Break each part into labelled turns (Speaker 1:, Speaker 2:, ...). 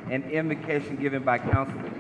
Speaker 1: and invocation given by Councilman Hill.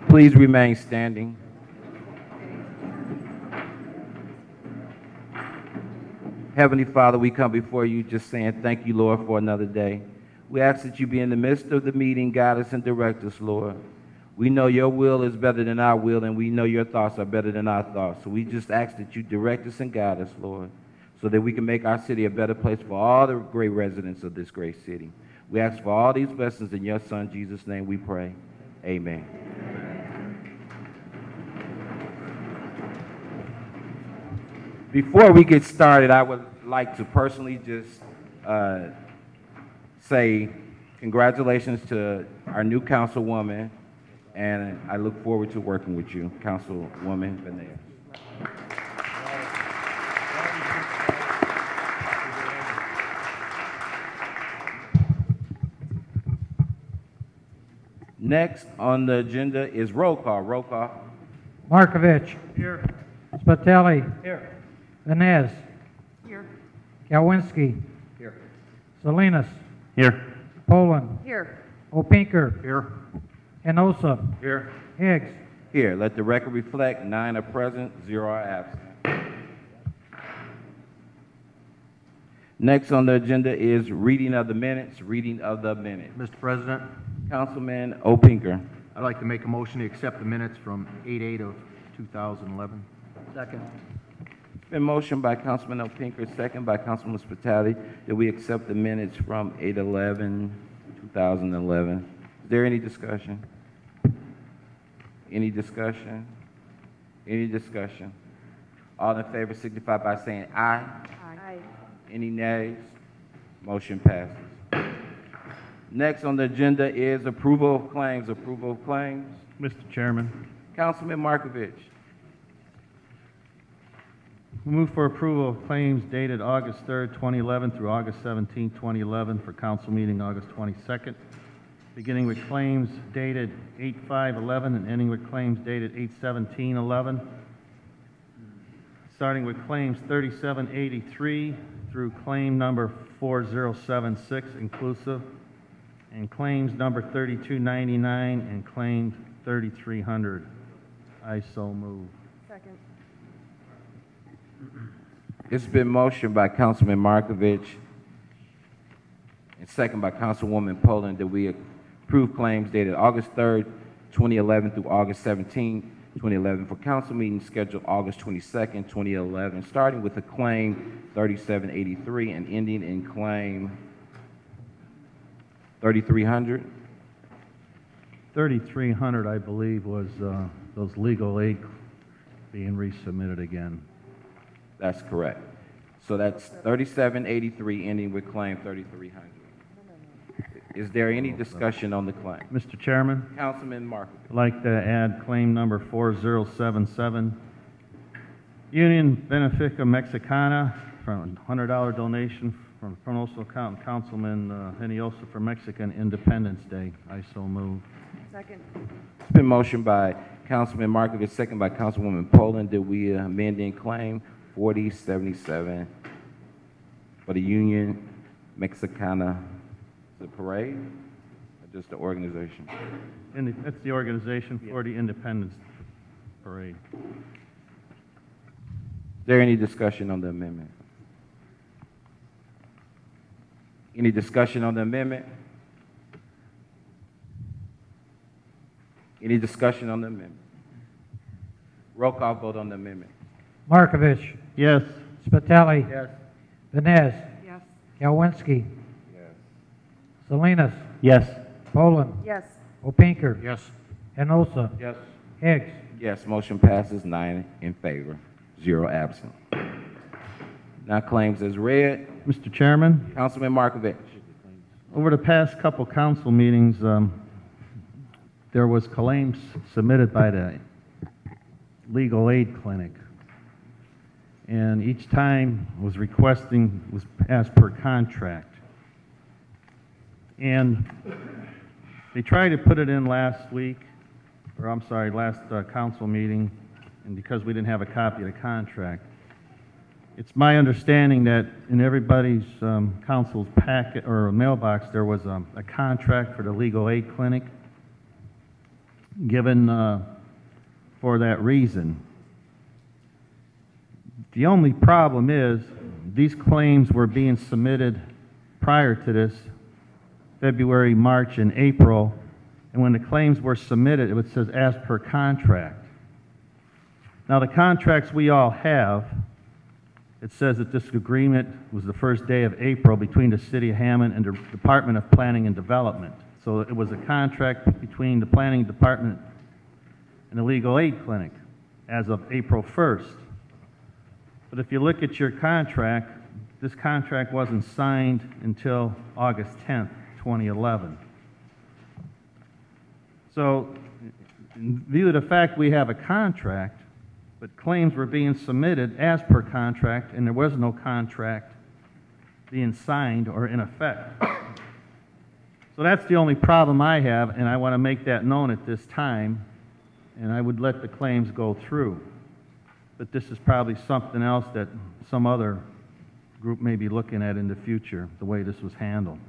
Speaker 1: Please remain standing. Heavenly Father, we come before you just saying thank you, Lord, for another day. We ask that you be in the midst of the meeting, guide us and direct us, Lord. We know your will is better than our will, and we know your thoughts are better than our thoughts. So we just ask that you direct us and guide us, Lord, so that we can make our city a better place for all the great residents of this great city. We ask for all these blessings in your Son, Jesus' name we pray. Amen. Before we get started, I would like to personally just say congratulations to our new councilwoman, and I look forward to working with you, Councilwoman Veneas. Next on the agenda is roll call. Roll call.
Speaker 2: Markovich.
Speaker 3: Here.
Speaker 2: Spitali.
Speaker 3: Here.
Speaker 2: Venez.
Speaker 3: Here.
Speaker 2: Galwinski.
Speaker 3: Here.
Speaker 2: Salinas.
Speaker 3: Here.
Speaker 2: Poland.
Speaker 3: Here.
Speaker 2: Opinker.
Speaker 3: Here.
Speaker 2: Enosa.
Speaker 3: Here.
Speaker 2: Higgs.
Speaker 1: Here, let the record reflect 9 are present, 0 are absent. Next on the agenda is reading of the minutes. Reading of the minutes.
Speaker 4: Mr. President,
Speaker 1: Councilman Opinker.
Speaker 4: I'd like to make a motion to accept the minutes from 8/8 of 2011.
Speaker 3: Second.
Speaker 1: It's been motioned by Councilman Opinker, second by Councilman Spitali, that we accept the minutes from 8/11/2011. Is there any discussion? Any discussion? Any discussion? All in favor signify by saying aye.
Speaker 3: Aye.
Speaker 1: Any nays? Motion passes. Next on the agenda is approval of claims. Approval of claims.
Speaker 3: Mr. Chairman,
Speaker 1: Councilman Markovich.
Speaker 3: we move for approval of claims dated August 3rd, 2011 through August 17th, 2011 for council meeting August 22nd, beginning with claims dated 8/5/11 and ending with claims dated 8/17/11. Starting with claims 3783 through claim number 4076 inclusive, and claims number 3299 and claim 3300. I so move.
Speaker 5: Second.
Speaker 1: It's been motioned by Councilman Markovich and second by Councilwoman Poland that we approve claims dated August 3rd, 2011 through August 17th, 2011 for council meetings scheduled August 22nd, 2011, starting with the claim 3783 and ending in claim 3300.
Speaker 3: 3300, I believe, was those legal aid being resubmitted again.
Speaker 1: That's correct. So that's 3783 ending with claim 3300. Is there any discussion on the claim?
Speaker 3: Mr. Chairman,
Speaker 1: Councilman Markovich.
Speaker 3: I'd like to add claim number 4077, Union Benefica Mexicana, from $100 donation from also Councilman Heniosa for Mexican Independence Day. I so move.
Speaker 5: Second.
Speaker 1: It's been motioned by Councilman Markovich, second by Councilwoman Poland, that we amend in claim 4077 for the Union Mexicana. The parade or just the organization?
Speaker 3: That's the organization for the Independence Parade.
Speaker 1: Is there any discussion on the amendment? Any discussion on the amendment? Any discussion on the amendment? Roll call vote on the amendment.
Speaker 2: Markovich.
Speaker 3: Yes.
Speaker 2: Spitali.
Speaker 3: Yes.
Speaker 2: Venez.
Speaker 5: Yes.
Speaker 2: Galwinski.
Speaker 1: Yes.
Speaker 2: Salinas.
Speaker 3: Yes.
Speaker 2: Poland.
Speaker 5: Yes.
Speaker 2: Opinker.
Speaker 4: Yes.
Speaker 2: Enosa.
Speaker 3: Yes.
Speaker 2: Higgs.
Speaker 1: Yes, motion passes 9 in favor, 0 absent. Now claims as read.
Speaker 3: Mr. Chairman,
Speaker 1: Councilman Markovich.
Speaker 3: over the past couple council meetings, there was claims submitted by the legal aid clinic. And each time was as per contract. And they tried to put it in last council meeting, and because we didn't have a copy of the contract. It's my understanding that in everybody's council's packet or mailbox, there was a contract for the legal aid clinic given for that reason. The only problem is these claims were being submitted prior to this, February, March, and April, and when the claims were submitted, it says as per contract. Now, the contracts we all have, it says that this agreement was the first day of April between the City of Hammond and the Department of Planning and Development. So it was a contract between the Planning Department and the Legal Aid Clinic as of April 1st. But if you look at your contract, this contract wasn't signed until August 10th, 2011. So, in view of the fact we have a contract, but claims were being submitted as per contract, and there was no contract being signed or in effect. So that's the only problem I have, and I want to make that known at this time, and I would let the claims go through. But this is probably something else that some other group may be looking at in the future, the way this was handled.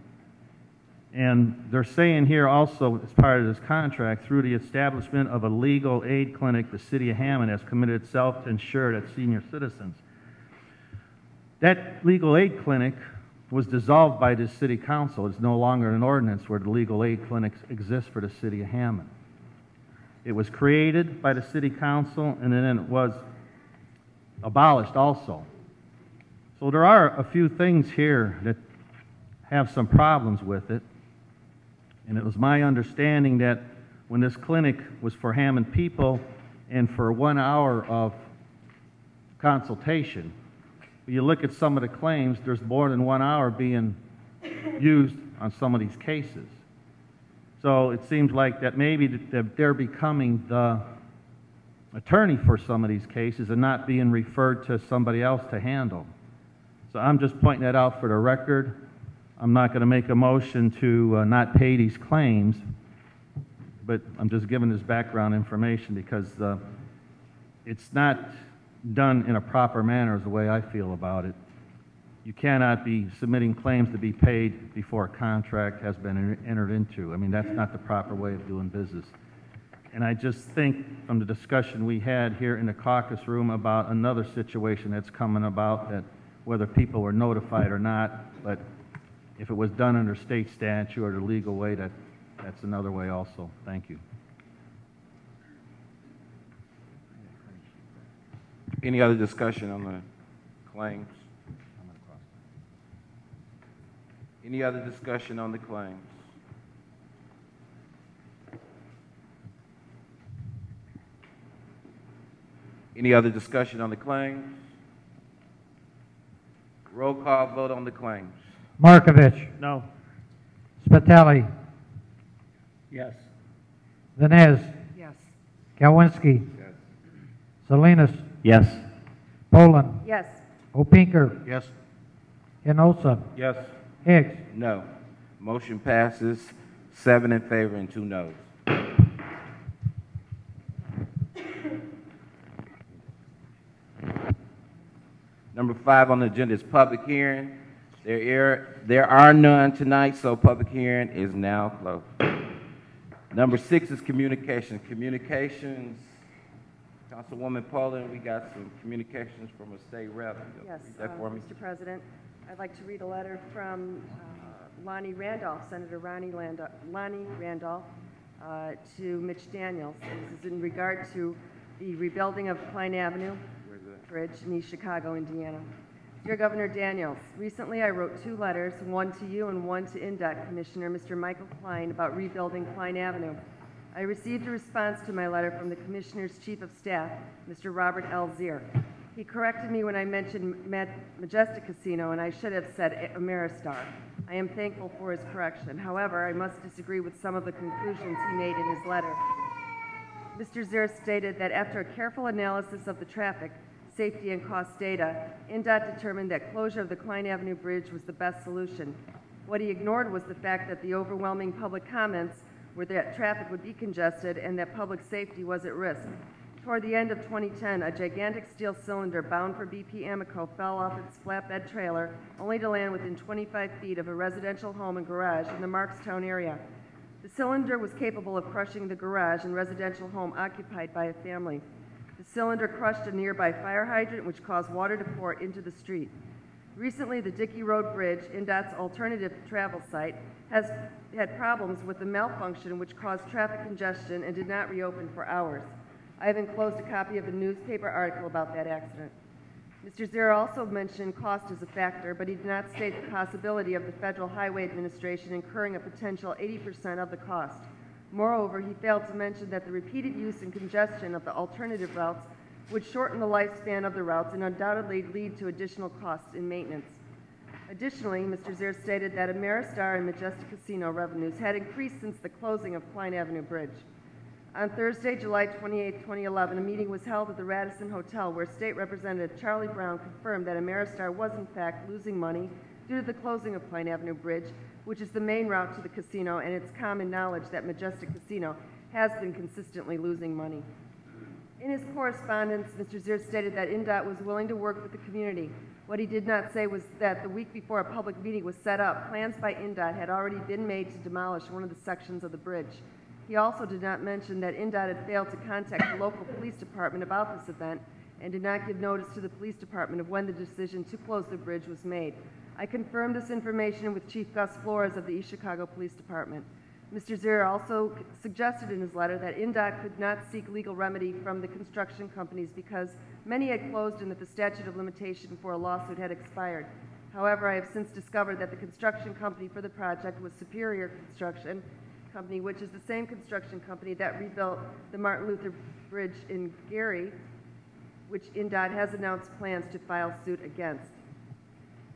Speaker 3: And they're saying here also, as part of this contract, through the establishment of a legal aid clinic, the City of Hammond has committed itself to ensure that senior citizens. That legal aid clinic was dissolved by the City Council. It's no longer an ordinance where the legal aid clinics exist for the City of Hammond. It was created by the City Council, and then it was abolished also. So there are a few things here that have some problems with it. And it was my understanding that when this clinic was for Hammond people and for 1 hour of consultation, when you look at some of the claims, there's more than 1 hour being used on some of these cases. So it seems like that maybe that they're becoming the attorney for some of these cases and not being referred to somebody else to handle. So I'm just pointing that out for the record. I'm not going to make a motion to not pay these claims, but I'm just giving this background information because it's not done in a proper manner is the way I feel about it. You cannot be submitting claims to be paid before a contract has been entered into. I mean, that's not the proper way of doing business. And I just think from the discussion we had here in the caucus room about another situation that's coming about, that whether people were notified or not, but if it was done under state statute or the legal way, that's another way also. Thank you.
Speaker 1: Any other discussion on the claims? Any other discussion on the claims? Any other discussion on the claims? Roll call vote on the claims.
Speaker 2: Markovich.
Speaker 3: No.
Speaker 2: Spitali.
Speaker 3: Yes.
Speaker 2: Vines.
Speaker 5: Yes.
Speaker 2: Kalwinski.
Speaker 1: Yes.
Speaker 2: Salinas.
Speaker 3: Yes.
Speaker 2: Poland.
Speaker 5: Yes.
Speaker 2: Opinker.
Speaker 4: Yes.
Speaker 2: Enosa.
Speaker 1: Yes.
Speaker 2: Hicks.
Speaker 1: No. Motion passes 7 in favor and 2 noes. Number 5 on the agenda is public hearing. There are none tonight, so public hearing is now closed. Number 6 is communications. Communications, Councilwoman Poland, we got some communications from a state rep.
Speaker 5: Yes,
Speaker 1: Read that for me.
Speaker 5: Mr. President, I'd like to read a letter from Lonnie Randolph, Senator Lonnie Randolph, to Mitch Daniels. This is in regard to the rebuilding of Klein Avenue Bridge in East Chicago, Indiana. Dear Governor Daniels, recently I wrote 2 letters, one to you and one to INDEC Commissioner Mr. Michael Klein about rebuilding Klein Avenue. I received a response to my letter from the Commissioner's Chief of Staff, Mr. Robert L. Zier. He corrected me when I mentioned Majestic Casino, and I should have said Ameristar. I am thankful for his correction. However, I must disagree with some of the conclusions he made in his letter. Mr. Zier stated that after a careful analysis of the traffic, safety, and cost data, INDOT determined that closure of the Klein Avenue Bridge was the best solution. What he ignored was the fact that the overwhelming public comments were that traffic would be congested and that public safety was at risk. Toward the end of 2010, a gigantic steel cylinder bound for BP Amoco fell off its flatbed trailer, only to land within 25 feet of a residential home and garage in the Markstown area. The cylinder was capable of crushing the garage and residential home occupied by a family. The cylinder crushed a nearby fire hydrant, which caused water to pour into the street. Recently, the Dickey Road Bridge, INDOT's alternative travel site, has had problems with the malfunction which caused traffic congestion and did not reopen for hours. I have enclosed a copy of a newspaper article about that accident. Mr. Zier also mentioned cost as a factor, but he did not state the possibility of the Federal Highway Administration incurring a potential 80% of the cost. Moreover, he failed to mention that the repeated use and congestion of the alternative routes would shorten the lifespan of the routes and undoubtedly lead to additional costs in maintenance. Additionally, Mr. Zier stated that Ameristar and Majestic Casino revenues had increased since the closing of Klein Avenue Bridge. On Thursday, July 28, 2011, a meeting was held at the Radisson Hotel where State Representative Charlie Brown confirmed that Ameristar was in fact losing money due to the closing of Klein Avenue Bridge, which is the main route to the casino, and it's common knowledge that Majestic Casino has been consistently losing money. In his correspondence, Mr. Zier stated that INDOT was willing to work with the community. What he did not say was that the week before a public meeting was set up, plans by INDOT had already been made to demolish one of the sections of the bridge. He also did not mention that INDOT had failed to contact the local police department about this event and did not give notice to the police department of when the decision to close the bridge was made. I confirmed this information with Chief Gus Flores of the East Chicago Police Department. Mr. Zier also suggested in his letter that INDOT could not seek legal remedy from the construction companies because many had closed and that the statute of limitation for a lawsuit had expired. However, I have since discovered that the construction company for the project was Superior Construction Company, which is the same construction company that rebuilt the Martin Luther Bridge in Gary, which INDOT has announced plans to file suit against.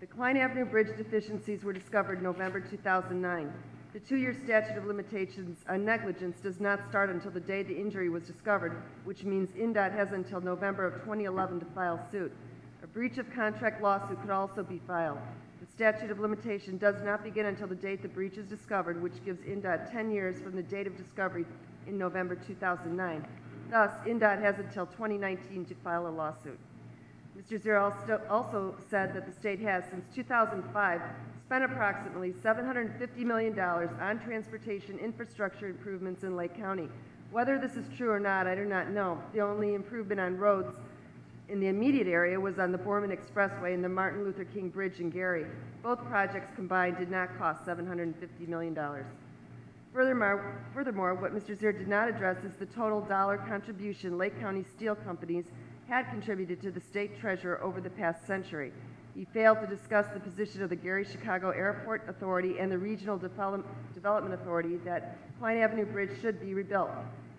Speaker 5: The Klein Avenue Bridge deficiencies were discovered in November 2009. The 2-year statute of limitations on negligence does not start until the day the injury was discovered, which means INDOT has until November of 2011 to file suit. A breach of contract lawsuit could also be filed. The statute of limitation does not begin until the date the breach is discovered, which gives INDOT 10 years from the date of discovery in November 2009. Thus, INDOT has until 2019 to file a lawsuit. Mr. Zier also said that the state has, since 2005, spent approximately $750 million on transportation infrastructure improvements in Lake County. Whether this is true or not, I do not know. The only improvement on roads in the immediate area was on the Borman Expressway and the Martin Luther King Bridge in Gary. Both projects combined did not cost $750 million. Furthermore, what Mr. Zier did not address is the total dollar contribution Lake County steel companies had contributed to the state treasurer over the past century. He failed to discuss the position of the Gary-Chicago Airport Authority and the Regional Development Authority that Klein Avenue Bridge should be rebuilt.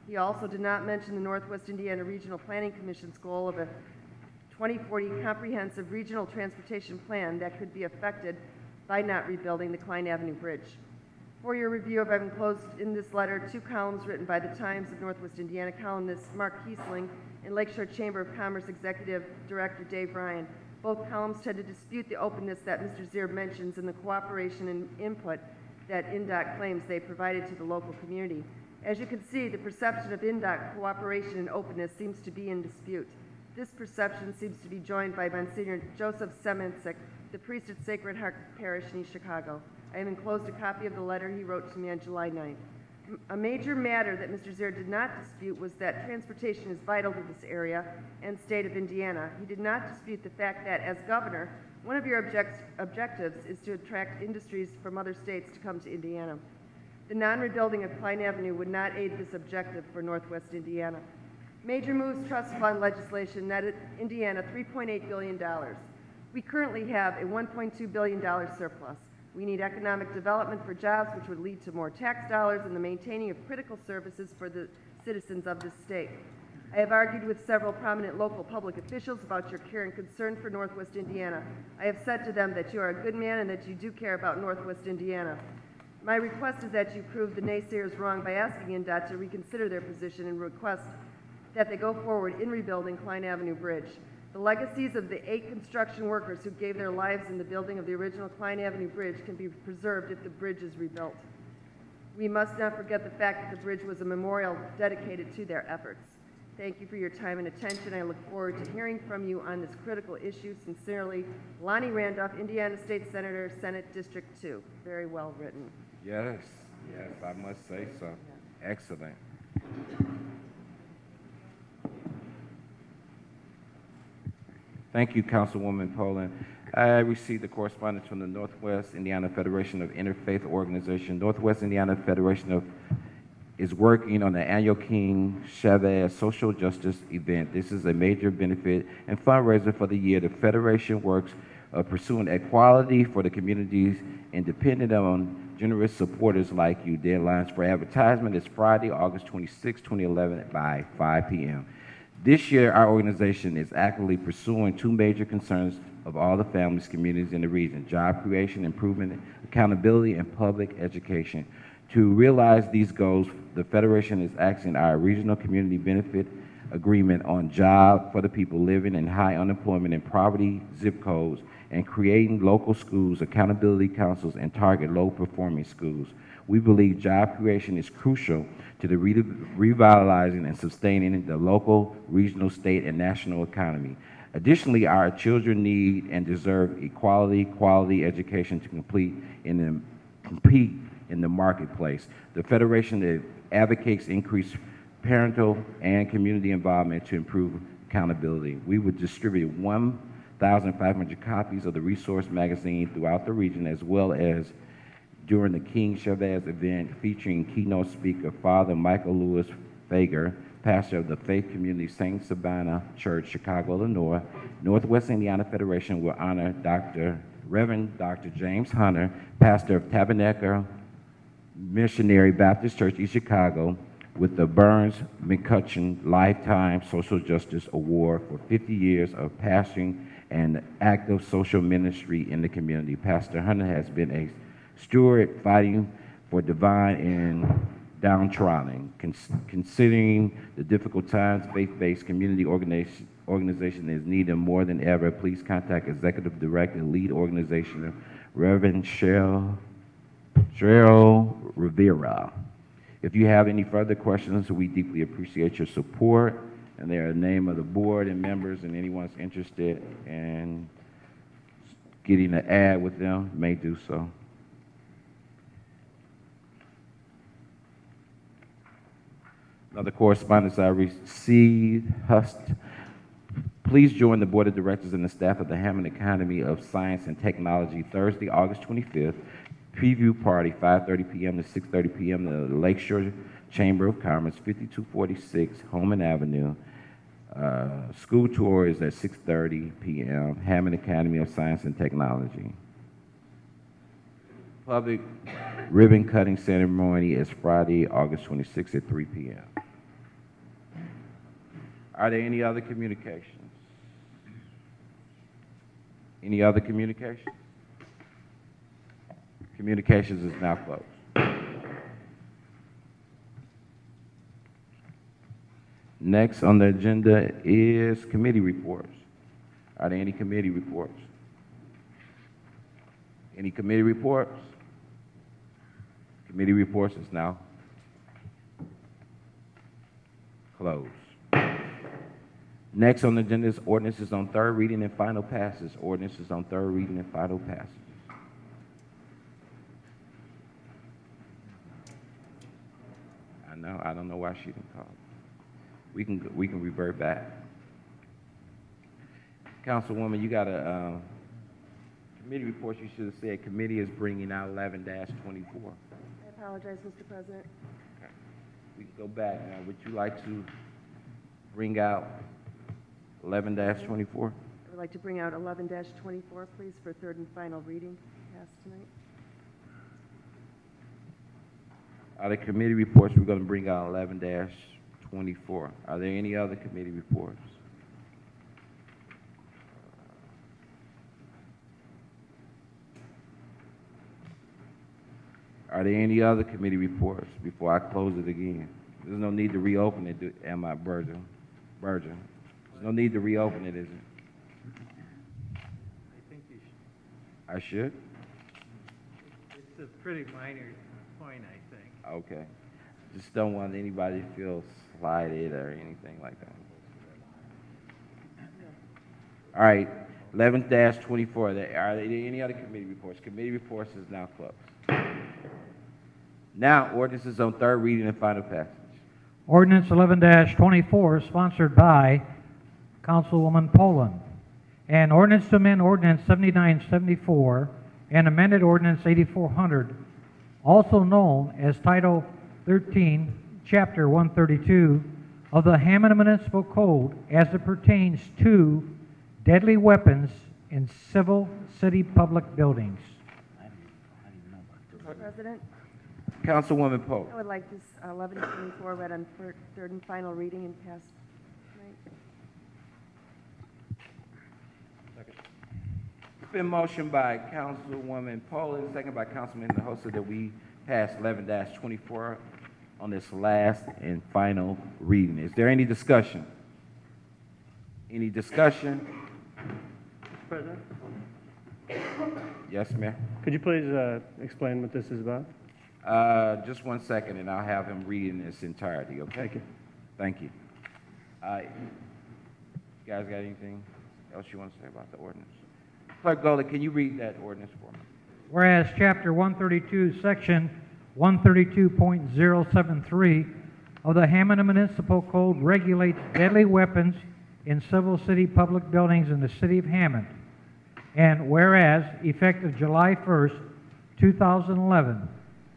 Speaker 5: He also did not mention the Northwest Indiana Regional Planning Commission's goal of a 2040 comprehensive regional transportation plan that could be affected by not rebuilding the Klein Avenue Bridge. For your review, I've enclosed in this letter 2 columns written by the Times of Northwest Indiana columnist Mark Kiesling and Lakeshore Chamber of Commerce Executive Director Dave Ryan. Both columns tend to dispute the openness that Mr. Zier mentions and the cooperation and input that INDOT claims they provided to the local community. As you can see, the perception of INDOT cooperation and openness seems to be in dispute. This perception seems to be joined by Monsignor Joseph Semenczyk, the priest at Sacred Heart Parish in East Chicago. I have enclosed a copy of the letter he wrote to me on July 9th. A major matter that Mr. Zier did not dispute was that transportation is vital to this area and state of Indiana. He did not dispute the fact that, as governor, one of your objectives is to attract industries from other states to come to Indiana. The non-rebuilding of Klein Avenue would not aid this objective for Northwest Indiana. Major Moves Trust Fund legislation netted Indiana $3.8 billion. We currently have a $1.2 billion surplus. We need economic development for jobs, which would lead to more tax dollars and the maintaining of critical services for the citizens of this state. I have argued with several prominent local public officials about your care and concern for Northwest Indiana. I have said to them that you are a good man and that you do care about Northwest Indiana. My request is that you prove the naysayers wrong by asking NDOT to reconsider their position and request that they go forward in rebuilding Klein Avenue Bridge. The legacies of the 8 construction workers who gave their lives in the building of the original Klein Avenue Bridge can be preserved if the bridge is rebuilt. We must not forget the fact that the bridge was a memorial dedicated to their efforts. Thank you for your time and attention. I look forward to hearing from you on this critical issue. Sincerely, Lonnie Randolph, Indiana State Senator, Senate District 2. Very well written.
Speaker 1: Yes, yes, I must say so. Excellent. Thank you, Councilwoman Poland. I received the correspondence from the Northwest Indiana Federation of Interfaith Organization. Northwest Indiana Federation is working on the annual King Chavez Social Justice event. This is a major benefit and fundraiser for the year. The Federation works pursuing equality for the communities and dependent on generous supporters like you. Deadlines for advertisement is Friday, August 26, 2011 by 5 p.m. This year, our organization is actively pursuing 2 major concerns of all the families, communities in the region: job creation, improvement, accountability, and public education. To realize these goals, the Federation is asking our regional community benefit agreement on job for the people living in high unemployment and poverty zip codes, and creating local schools, accountability councils, and target low-performing schools. We believe job creation is crucial to the revitalizing and sustaining the local, regional, state, and national economy. Additionally, our children need and deserve quality education to compete in the marketplace. The Federation advocates increased parental and community involvement to improve accountability. We would distribute 1,500 copies of the resource magazine throughout the region, as well as during the King Chavez event featuring keynote speaker Father Michael Lewis Fager, pastor of the Faith Community St. Sabina Church, Chicago, Illinois. Northwest Indiana Federation will honor Reverend Dr. James Hunter, pastor of Tabernacle Missionary Baptist Church, East Chicago, with the Burns McCutcheon Lifetime Social Justice Award for 50 years of pastoring and active social ministry in the community. Pastor Hunter has been a steward fighting for divine and downtrodden. Considering the difficult times, faith-based community organization is needed more than ever. Please contact Executive Director and Lead Organization, Reverend Cheryl Rivera. If you have any further questions, we deeply appreciate your support. And there are the name of the board and members, and anyone's interested in getting an ad with them may do so. Another correspondence I received, Hust. Please join the Board of Directors and the staff of the Hammond Academy of Science and Technology Thursday, August 25th. Preview party, 5:30 p.m. to 6:30 p.m. The Lakeshore Chamber of Commerce, 5246 Holman Avenue. School tour is at 6:30 p.m. Hammond Academy of Science and Technology. Public ribbon cutting ceremony is Friday, August 26th at 3 p.m. Are there any other communications? Any other communications? Communications is now closed. Next on the agenda is committee reports. Are there any committee reports? Any committee reports? Committee reports is now closed. Next on the agenda is ordinances on third reading and final passes. Ordinances on third reading and final passes. I don't know why she didn't call. We can revert back. Councilwoman, you got a committee report. You should have said committee is bringing out 11-24.
Speaker 5: I apologize, Mr. President.
Speaker 1: Okay. We can go back now. Would you like to bring out 11-24?
Speaker 5: I would like to bring out 11-24, please, for third and final reading passed tonight.
Speaker 1: Out of committee reports, we're going to bring out 11-24. 24. Are there any other committee reports? Are there any other committee reports before I close it again? There's no need to reopen it, am I, Virgil? There's no need to reopen it, is it?
Speaker 6: I think you should.
Speaker 1: I should?
Speaker 6: It's a pretty minor point, I think.
Speaker 1: Okay. Just don't want anybody to feel slighted or anything like that. All right, 11-24. Are there any other committee reports? Committee reports is now closed. Now, ordinances on third reading and final passage.
Speaker 2: Ordinance 11-24, sponsored by Councilwoman Poland. An ordinance to amend Ordinance 7974 and amended Ordinance 8400, also known as Title 13, Chapter 132 of the Hammond Municipal Code as it pertains to deadly weapons in civil city public buildings.
Speaker 5: Mr. President,
Speaker 1: Councilwoman Polk.
Speaker 5: I would like this 1124 read on third and final reading and passed tonight.
Speaker 1: It's been motioned by Councilwoman Poland, second by Councilman Hinojosa, that we pass 11-24 on this last and final reading. Is there any discussion? Any discussion?
Speaker 7: Mr. President,
Speaker 1: Yes, Mayor?
Speaker 7: could you please explain what this is about?
Speaker 1: Just 1 second, and I'll have him read in its entirety, okay?
Speaker 7: Thank you.
Speaker 1: Thank you. You guys got anything else you want to say about the ordinance? Clerk Goley, can you read that ordinance for me?
Speaker 2: Whereas Chapter 132, Section 132.073 of the Hammond Municipal Code regulates deadly weapons in civil city public buildings in the city of Hammond. And whereas, effective July 1st, 2011,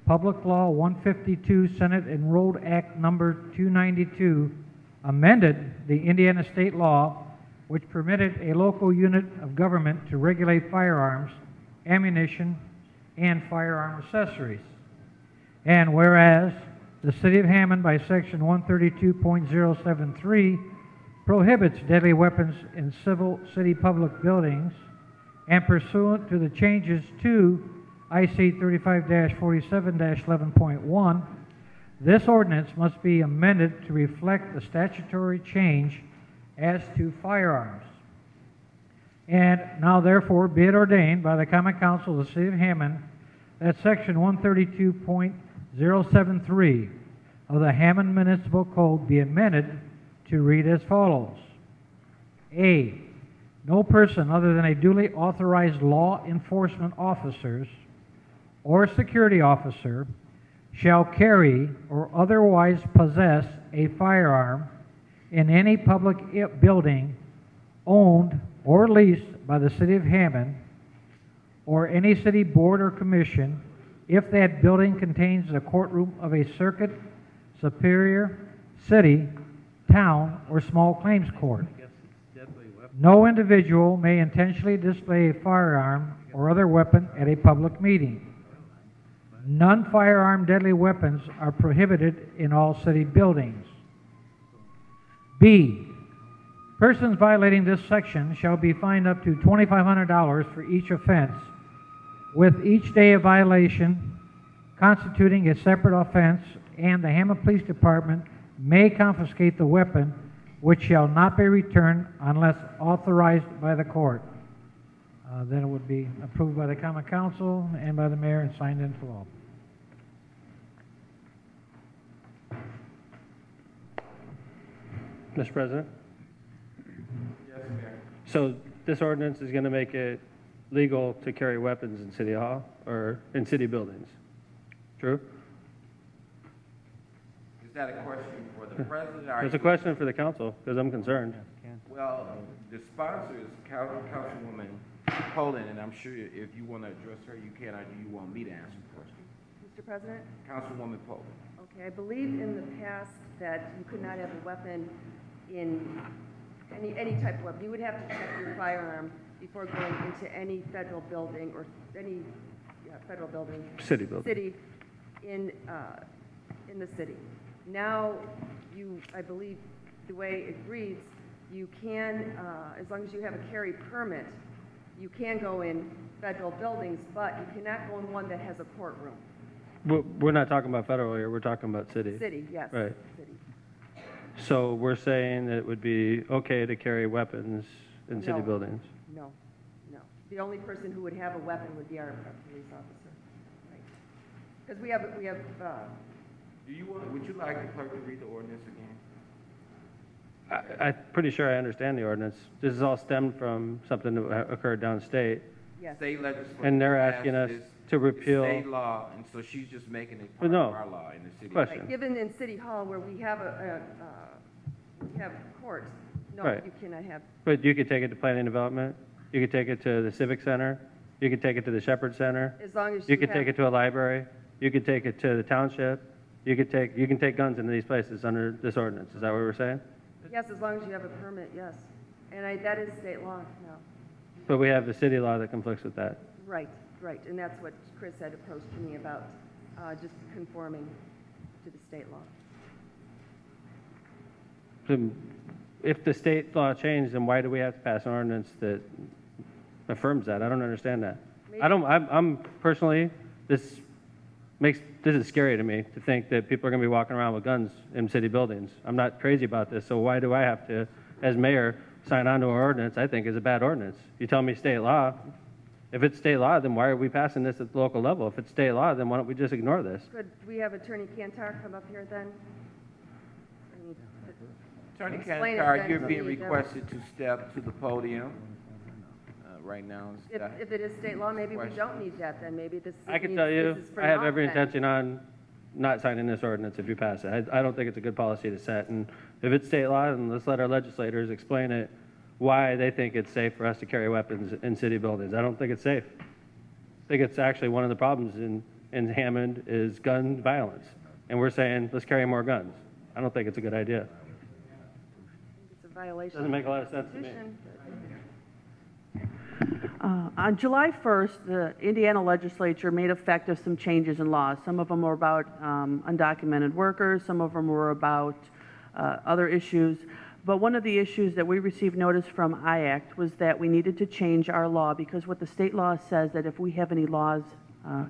Speaker 2: Public Law 152, Senate Enrolled Act Number 292, amended the Indiana state law which permitted a local unit of government to regulate firearms, ammunition, and firearm accessories. And whereas the City of Hammond by Section 132.073 prohibits deadly weapons in civil city public buildings, and pursuant to the changes to IC 35-47-11.1, this ordinance must be amended to reflect the statutory change as to firearms. And now therefore be it ordained by the Common Council of the City of Hammond that Section 132.073 of the Hammond Municipal Code be amended to read as follows. A, no person other than a duly authorized law enforcement officer or security officer shall carry or otherwise possess a firearm in any public building owned or leased by the City of Hammond or any city board or commission if that building contains the courtroom of a circuit, superior, city, town, or small claims court. No individual may intentionally display a firearm or other weapon at a public meeting. Non-firearm deadly weapons are prohibited in all city buildings. B, persons violating this section shall be fined up to $2,500 for each offense, with each day of violation constituting a separate offense, and the Hammond Police Department may confiscate the weapon, which shall not be returned unless authorized by the court. Then it would be approved by the Common Council and by the mayor and signed into law.
Speaker 7: Mr. President? Yes, Mayor. So this ordinance is going to make it legal to carry weapons in City Hall or in city buildings. True?
Speaker 1: Is that a question for the president? Or
Speaker 7: It's a question for the council because I'm concerned.
Speaker 1: Well, the sponsor is Councilwoman Poland, and I'm sure if you want to address her, you can, or do you want me to answer the question?
Speaker 5: Mr. President?
Speaker 1: Councilwoman Poland.
Speaker 5: Okay, I believe in the past that you could not have a weapon in any type of weapon. You would have to check your firearm before going into any federal building or any federal building.
Speaker 7: City building.
Speaker 5: City in the city. Now I believe the way it reads, you can, as long as you have a carry permit, you can go in federal buildings, but you cannot go in one that has a courtroom.
Speaker 7: We're not talking about federal here, we're talking about city.
Speaker 5: City, yes.
Speaker 7: Right.
Speaker 5: City.
Speaker 7: So we're saying that it would be okay to carry weapons in city
Speaker 5: No.
Speaker 7: buildings?
Speaker 5: No, no. The only person who would have a weapon would be our police officer. Because we have,
Speaker 1: Would you like the clerk to read the ordinance again?
Speaker 7: I'm pretty sure I understand the ordinance. This is all stemmed from something that occurred downstate.
Speaker 5: yes.
Speaker 1: State legislature.
Speaker 7: And they're
Speaker 1: passed
Speaker 7: asking us
Speaker 1: this.
Speaker 7: to
Speaker 1: It's
Speaker 7: repeal.
Speaker 1: state law, and so she's just making it
Speaker 7: Well,
Speaker 1: part
Speaker 7: no.
Speaker 1: of our law in the city.
Speaker 7: Question.
Speaker 5: Right, given in City Hall where we have we have courts, no,
Speaker 7: Right.
Speaker 5: you cannot have,
Speaker 7: But you could take it to planning and development, you could take it to the civic center, you could take it to the Shepherd Center,
Speaker 5: as long as
Speaker 7: you
Speaker 5: you
Speaker 7: could take
Speaker 5: have,
Speaker 7: it to a library, you could take it to the township, you can take guns into these places under this ordinance. Is that what we're saying?
Speaker 5: yes, as long as you have a permit, yes. And that is state law now.
Speaker 7: But we have the city law that conflicts with that.
Speaker 5: Right, right, and that's what Chris had approached me about, just conforming to the state law.
Speaker 7: So if the state law changed, then why do we have to pass an ordinance that affirms that? I don't understand that. I'm personally, this is scary to me to think that people are going to be walking around with guns in city buildings. I'm not crazy about this, so why do I have to, as mayor, sign on to an ordinance I think is a bad ordinance? You tell me state law. If it's state law, then why are we passing this at the local level? If it's state law, then why don't we just ignore this?
Speaker 5: Could we have Attorney Cantar come up here then?
Speaker 1: Attorney
Speaker 5: Explain it
Speaker 1: Cantar,
Speaker 5: then
Speaker 1: you're
Speaker 5: to
Speaker 1: being
Speaker 5: me, then.
Speaker 1: requested to step to the podium right now.
Speaker 5: If it is state law, maybe we don't need that then, maybe this
Speaker 7: I can
Speaker 5: means
Speaker 7: tell you,
Speaker 5: this is for
Speaker 7: I have
Speaker 5: naught
Speaker 7: every
Speaker 5: then.
Speaker 7: intention on not signing this ordinance if you pass it. I don't think it's a good policy to set, and if it's state law, then let's let our legislators explain it, why they think it's safe for us to carry weapons in city buildings. I don't think it's safe. I think it's actually one of the problems in Hammond is gun violence, and we're saying, let's carry more guns. I don't think it's a good idea.
Speaker 5: It's a violation.
Speaker 7: Doesn't make a lot of sense to me.
Speaker 5: Constitution.
Speaker 8: On July 1st, the Indiana legislature made effective some changes in laws. Some of them were about undocumented workers, some of them were about other issues. But one of the issues that we received notice from IACT was that we needed to change our law, because what the state law says that if we have any laws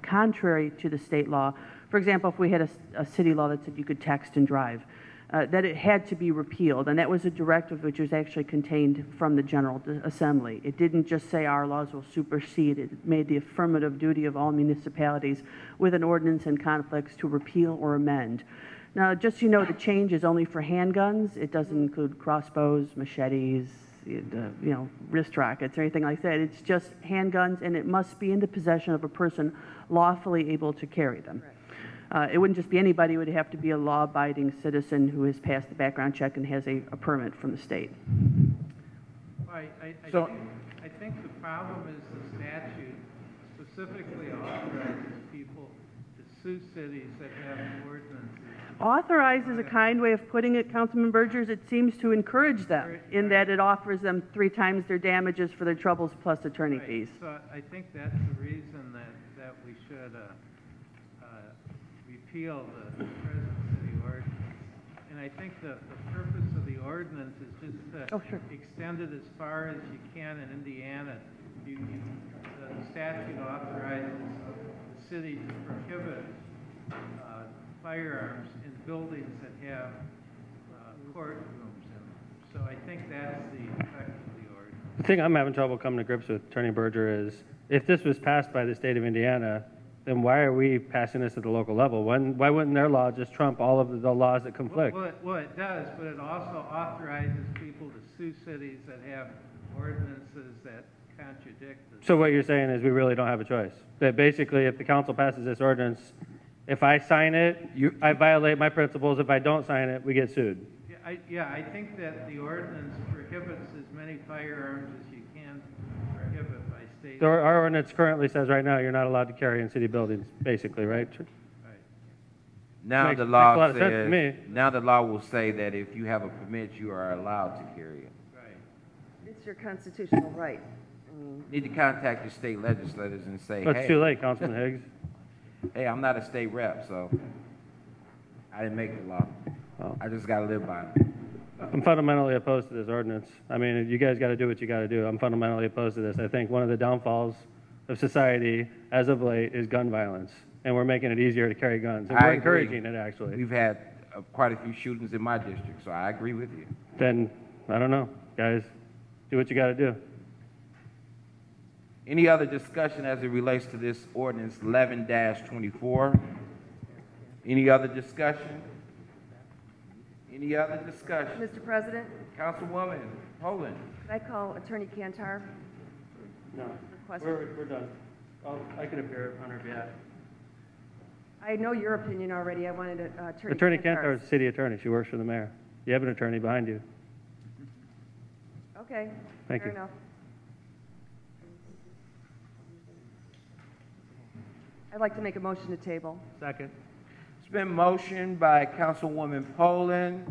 Speaker 8: contrary to the state law, for example, if we had a city law that said you could text and drive, that it had to be repealed, and that was a directive which was actually contained from the General Assembly. It didn't just say our laws will supersede, it made the affirmative duty of all municipalities with an ordinance in conflicts to repeal or amend. Now, just so you know, the change is only for handguns. It doesn't include crossbows, machetes, wrist rockets or anything like that. It's just handguns, and it must be in the possession of a person lawfully able to carry them.
Speaker 5: Right.
Speaker 8: It wouldn't just be anybody. It would have to be a law-abiding citizen who has passed the background check and has a permit from the state.
Speaker 6: I
Speaker 1: So-
Speaker 6: think the problem is the statute specifically authorizes people to sue cities that have ordinances.
Speaker 8: Authorized is a kind way of putting it, Councilman Burgers. It seems to encourage them in that it offers them 3 times their damages for their troubles plus attorney
Speaker 6: Right.
Speaker 8: fees.
Speaker 6: So I think that's the reason that we should repeal the present city ordinance. And I think the purpose of the ordinance is just to
Speaker 8: Oh, sure.
Speaker 6: extend it as far as you can in Indiana. The statute authorizes the city to prohibit firearms in buildings that have courtrooms in them. So I think that's the effect of the ordinance.
Speaker 7: The thing I'm having trouble coming to grips with, Attorney Berger, is if this was passed by the state of Indiana, then why are we passing this at the local level? Why wouldn't their law just trump all of the laws that conflict?
Speaker 6: Well, it does, but it also authorizes people to sue cities that have ordinances that contradict the.
Speaker 7: So what you're saying is we really don't have a choice? That basically if the council passes this ordinance, if I sign it, I violate my principles. If I don't sign it, we get sued.
Speaker 6: I think that the ordinance prohibits as many firearms as you can prohibit by state.
Speaker 7: So our ordinance currently says right now you're not allowed to carry in city buildings, basically, right?
Speaker 6: Right.
Speaker 1: Now
Speaker 7: Makes-
Speaker 1: the
Speaker 7: makes a
Speaker 1: law
Speaker 7: lot of sense to
Speaker 1: says,
Speaker 7: me.
Speaker 1: now the law will say that if you have a permit, you are allowed to carry it.
Speaker 6: Right.
Speaker 5: It's your constitutional right. I mean,
Speaker 1: Need to contact your state legislators and say,
Speaker 7: But it's too
Speaker 1: hey,
Speaker 7: late, Councilman Higgs.
Speaker 1: hey, I'm not a state rep, so I didn't make the law. I just got to live by it.
Speaker 7: I'm fundamentally opposed to this ordinance. I mean, you guys got to do what you got to do. I'm fundamentally opposed to this. I think one of the downfalls of society as of late is gun violence, and we're making it easier to carry guns. And
Speaker 1: I
Speaker 7: we're
Speaker 1: agree.
Speaker 7: encouraging it, actually.
Speaker 1: We've had quite a few shootings in my district, so I agree with you.
Speaker 7: Then, I don't know. Guys, do what you got to do.
Speaker 1: Any other discussion as it relates to this ordinance 11-24? Any other discussion? Any other discussion?
Speaker 5: Mr. President,
Speaker 1: Councilwoman Poland.
Speaker 5: could I call Attorney Cantar?
Speaker 7: No,
Speaker 5: Question.
Speaker 7: we're done. I can appear on her behalf.
Speaker 5: I know your opinion already. I wanted Attorney
Speaker 7: Attorney
Speaker 5: Cantar's.
Speaker 7: Cantor is the city attorney. She works for the mayor. You have an attorney behind you.
Speaker 5: Okay,
Speaker 7: Thank
Speaker 5: fair
Speaker 7: you.
Speaker 5: enough. I'd like to make a motion to table.
Speaker 7: Second.
Speaker 1: It's been motioned by Councilwoman Poland,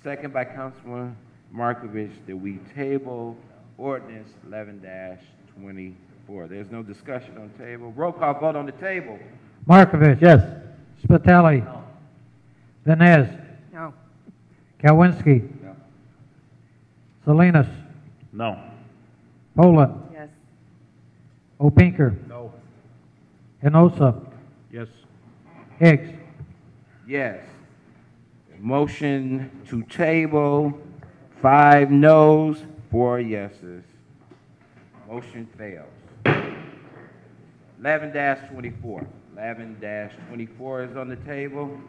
Speaker 1: second by Councilman Markovich, that we table ordinance 11-24. There's no discussion on the table. Roll call vote on the table.
Speaker 2: Markovich.
Speaker 4: Yes.
Speaker 2: Spitali. Vines.
Speaker 5: No.
Speaker 2: Kalwinski.
Speaker 1: No.
Speaker 2: Salinas.
Speaker 3: No.
Speaker 2: Poland.
Speaker 5: Yes.
Speaker 2: Opinker.
Speaker 4: No.
Speaker 2: Enosa.
Speaker 3: Yes.
Speaker 2: Higgs.
Speaker 1: Yes. Motion to table, 5 noes, 4 yeses. Motion fails. 11-24. 11-24 is on the table.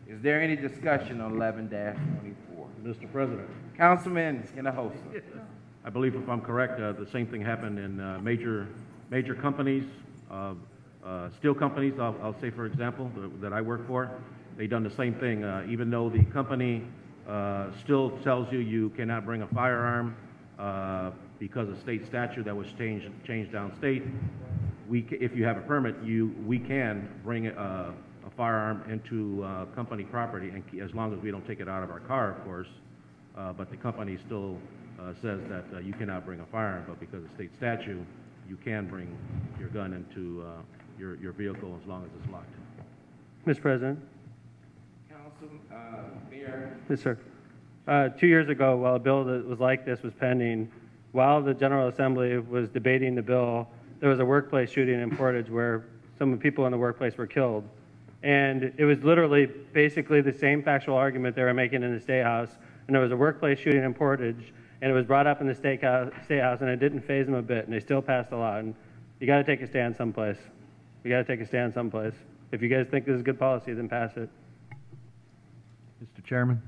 Speaker 1: Is there any discussion on 11-24?
Speaker 9: Mr. President,
Speaker 1: Councilman Hinojosa.
Speaker 9: I believe if I'm correct, the same thing happened in major companies, steel companies, I'll say for example, that I work for. They've done the same thing. Even though the company still tells you you cannot bring a firearm because of state statute that was changed downstate, if you have a permit, we can bring a firearm into company property, and as long as we don't take it out of our car, of course. But the company still says that you cannot bring a firearm, but because of state statute, you can bring your gun into your vehicle as long as it's locked.
Speaker 7: Mr. President?
Speaker 1: Mayor.
Speaker 7: Yes, sir. 2 years ago, while a bill that was like this was pending, while the General Assembly was debating the bill, there was a workplace shooting in Portage where some people in the workplace were killed. And it was literally basically the same factual argument they were making in the State House. And there was a workplace shooting in Portage, and it was brought up in the State House, and it didn't faze them a bit, and they still passed a law. And you got to take a stand someplace. You got to take a stand someplace. If you guys think this is good policy, then pass it.
Speaker 3: Mr. Chairman?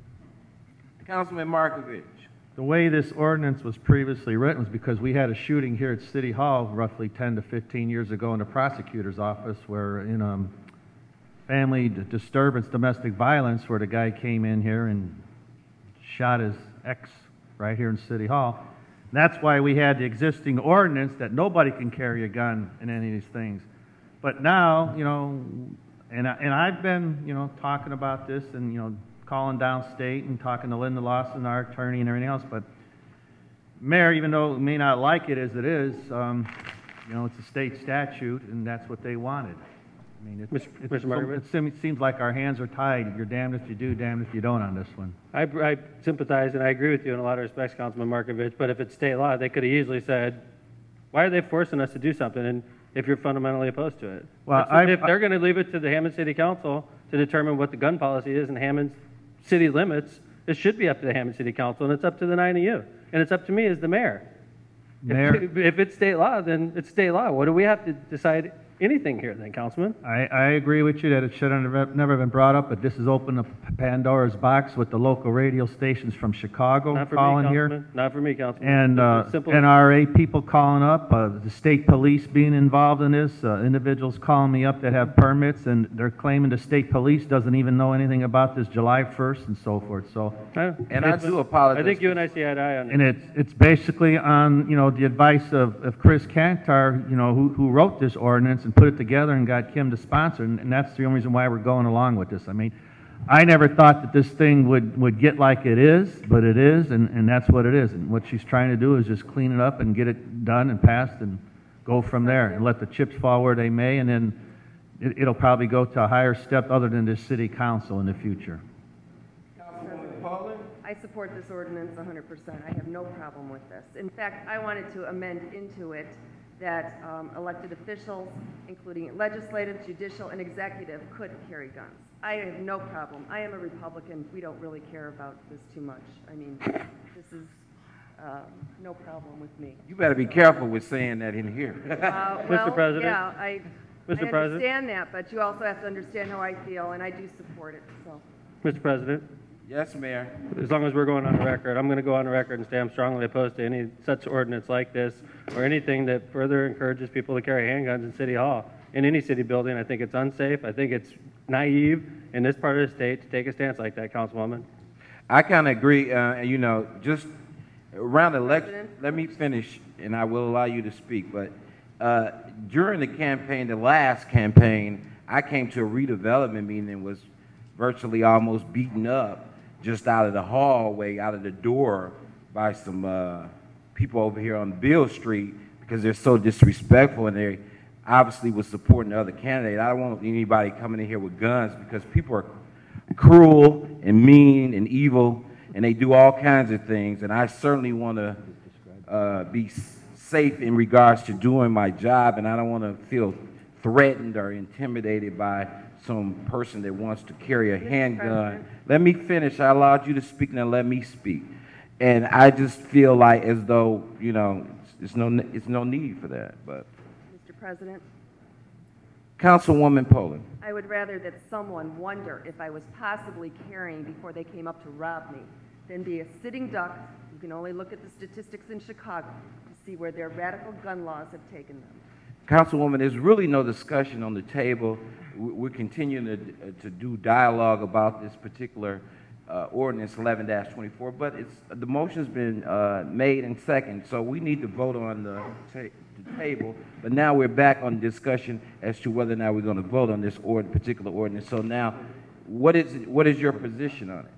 Speaker 1: Councilman Markovich.
Speaker 3: The way this ordinance was previously written was because we had a shooting here at City Hall roughly 10 to 15 years ago in the prosecutor's office where in family disturbance, domestic violence, where the guy came in here and shot his ex right here in City Hall. And that's why we had the existing ordinance that nobody can carry a gun in any of these things. But now, you know, and I've been, you know, talking about this and, you know, calling downstate and talking to Linda Lawson, our attorney, and everything else. But Mayor, even though it may not like it as it is, you know, it's a state statute, and that's what they wanted. I mean, it seems like our hands are tied. You're damned if you do, damned if you don't on this one.
Speaker 7: I sympathize and I agree with you in a lot of respects, Councilman Markovich, but if it's state law, they could have easily said, why are they forcing us to do something, and if you're fundamentally opposed to it?
Speaker 3: Well,
Speaker 7: if they're going to leave it to the Hammond City Council to determine what the gun policy is in Hammond city limits, it should be up to the Hammond City Council, and it's up to the 9 of you, and it's up to me as the mayor. If it's state law, then it's state law. What do we have to decide anything here then, Councilman?
Speaker 3: I agree with you that it should have never been brought up, but this has opened up Pandora's box with the local radio stations from Chicago calling here.
Speaker 7: Not for me, Councilman.
Speaker 3: And NRA people calling up, the state police being involved in this, individuals calling me up that have permits, and they're claiming the state police doesn't even know anything about this July 1st and so forth. So,
Speaker 1: and I do apologize.
Speaker 7: I think you and I see eye to eye on it.
Speaker 3: And it's basically on, you know, the advice of Chris Cantar, you know, who wrote this ordinance and put it together and got Kim to sponsor, and that's the only reason why we're going along with this. I mean, I never thought that this thing would get like it is, but it is, and that's what it is. And what she's trying to do is just clean it up and get it done and passed and go from there and let the chips fall where they may. And then it'll probably go to a higher step other than the city council in the future.
Speaker 1: Councilwoman Poland?
Speaker 5: I support this ordinance 100%. I have no problem with this. In fact, I wanted to amend into it that elected officials, including legislative, judicial, and executive, could carry guns. I have no problem. I am a Republican. We don't really care about this too much. I mean, this is no problem with me.
Speaker 1: You better be careful with saying that in here.
Speaker 5: Well,
Speaker 7: President?
Speaker 5: yeah, I
Speaker 7: President?
Speaker 5: understand that, but you also have to understand how I feel, and I do support it, so.
Speaker 7: Mr. President,
Speaker 1: Yes, Mayor.
Speaker 7: as long as we're going on the record, I'm going to go on the record and say I'm strongly opposed to any such ordinance like this or anything that further encourages people to carry handguns in City Hall. In any city building, I think it's unsafe. I think it's naive in this part of the state to take a stance like that, Councilwoman.
Speaker 1: I kind of agree, you know, just around election,
Speaker 5: President?
Speaker 1: let me finish, and I will allow you to speak, but during the campaign, the last campaign, I came to a redevelopment meeting and was virtually almost beaten up just out of the hallway, out of the door by some people over here on Beale Street because they're so disrespectful and they obviously was supporting the other candidate. I don't want anybody coming in here with guns because people are cruel and mean and evil and they do all kinds of things, and I certainly want to be safe in regards to doing my job, and I don't want to feel threatened or intimidated by some person that wants to carry a handgun.
Speaker 5: President.
Speaker 1: Let me finish. I allowed you to speak, now let me speak. And I just feel like as though, you know, it's no need for that. But
Speaker 5: Mr. President,
Speaker 1: Councilwoman Poland.
Speaker 5: I would rather that someone wonder if I was possibly carrying before they came up to rob me than be a sitting duck. You can only look at the statistics in Chicago to see where their radical gun laws have taken them.
Speaker 1: Councilwoman, there's really no discussion on the table. We're continuing to do dialogue about this particular ordinance 11-24, but the motion's been made and seconded, so we need to vote on the table. But now we're back on discussion as to whether or not we're going to vote on this particular ordinance. So now, what is your position on it?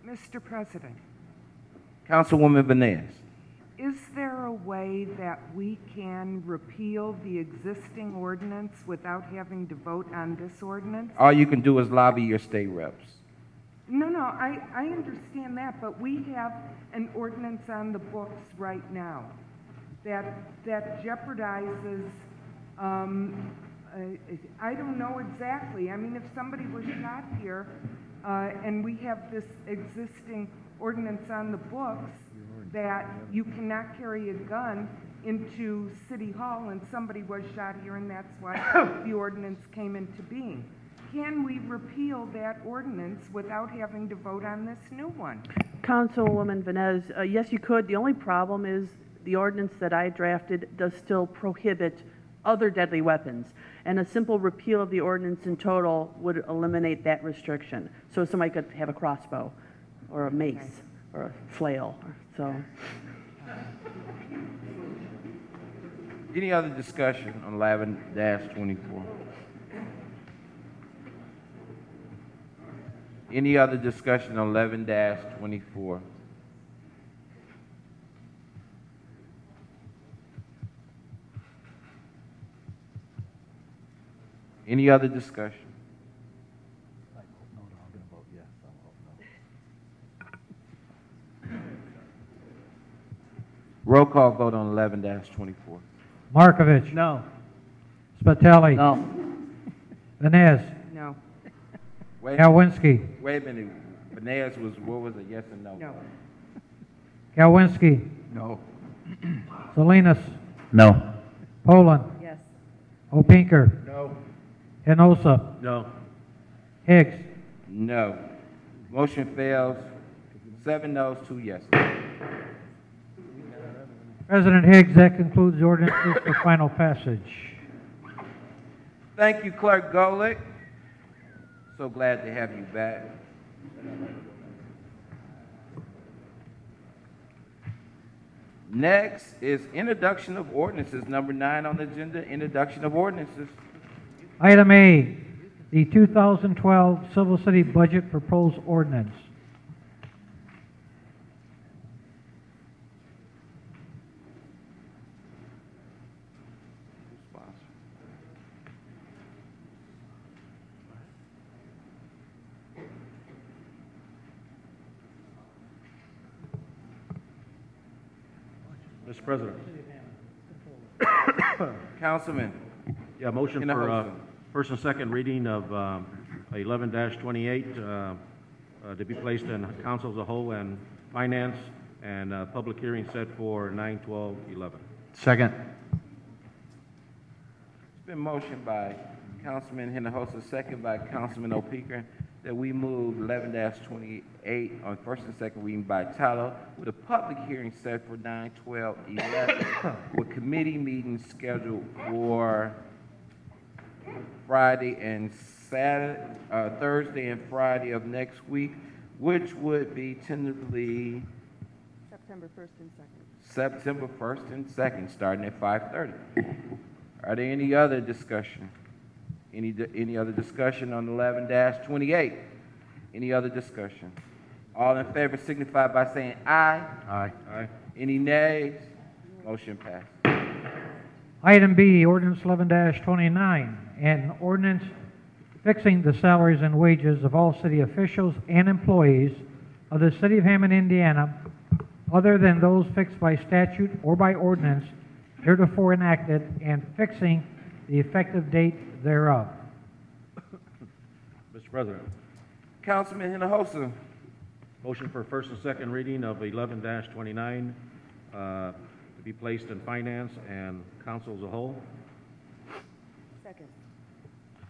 Speaker 10: Mr. President,
Speaker 1: Councilwoman Vines.
Speaker 10: is there a way that we can repeal the existing ordinance without having to vote on this ordinance?
Speaker 1: All you can do is lobby your state reps.
Speaker 10: No, I understand that, but we have an ordinance on the books right now that jeopardizes, I don't know exactly. I mean, if somebody was shot here and we have this existing ordinance on the books that you cannot carry a gun into City Hall and somebody was shot here and that's why the ordinance came into being. Can we repeal that ordinance without having to vote on this new one?
Speaker 8: Councilwoman Vines, yes, you could. The only problem is the ordinance that I drafted does still prohibit other deadly weapons, and a simple repeal of the ordinance in total would eliminate that restriction. So somebody could have a crossbow or a mace or a flail. So.
Speaker 1: Any other discussion on 11-24? Any other discussion on 11-24? Any other discussion? Roll call vote on 11-24.
Speaker 2: Markovich.
Speaker 3: No.
Speaker 2: Spitali.
Speaker 8: No.
Speaker 2: Vines.
Speaker 10: No.
Speaker 2: Kalwinski.
Speaker 1: Wait a minute. Vines was, what was it, yes or no?
Speaker 10: No.
Speaker 2: Kalwinski.
Speaker 4: No.
Speaker 2: Salinas.
Speaker 3: No.
Speaker 2: Poland.
Speaker 5: Yes.
Speaker 2: Opinker.
Speaker 4: No.
Speaker 2: Hinosa.
Speaker 9: No.
Speaker 2: Higgs.
Speaker 1: No. Motion fails. 7 noes, 2 yeses.
Speaker 2: President Higgs, that concludes the ordinances for final passage.
Speaker 1: Thank you, Clerk Golick. So glad to have you back. Next is introduction of ordinances. Number 9 on the agenda, introduction of ordinances.
Speaker 2: Item A, the 2012 Civil City Budget Proposed Ordinance.
Speaker 9: Mr. President.
Speaker 1: Councilman.
Speaker 9: Yeah, motion for
Speaker 1: Hinojosa.
Speaker 9: first and second reading of 11-28 to be placed in council as a whole and finance, and public hearing set for 9/12/11.
Speaker 4: Second.
Speaker 1: It's been motioned by Councilman Hinojosa, second by Councilman O'Peaker, that we move 11-28 on first and second reading by title, with a public hearing set for 9/12/11, with committee meetings scheduled for Friday and Saturday, Thursday and Friday of next week, which would be tentatively
Speaker 5: September 1st and 2nd.
Speaker 1: September 1st and 2nd, starting at 5:30. Are there any other discussion? Any other discussion on 11-28? Any other discussion? All in favor signify by saying aye.
Speaker 4: Aye.
Speaker 1: Aye. Any nays? Motion passed.
Speaker 2: Item B, ordinance 11-29, an ordinance fixing the salaries and wages of all city officials and employees of the city of Hammond, Indiana, other than those fixed by statute or by ordinance heretofore enacted, and fixing the effective date thereof.
Speaker 9: Mr. President.
Speaker 1: Councilman Hinojosa.
Speaker 9: Motion for first and second reading of 11-29 to be placed in finance and council as a whole.
Speaker 5: Second.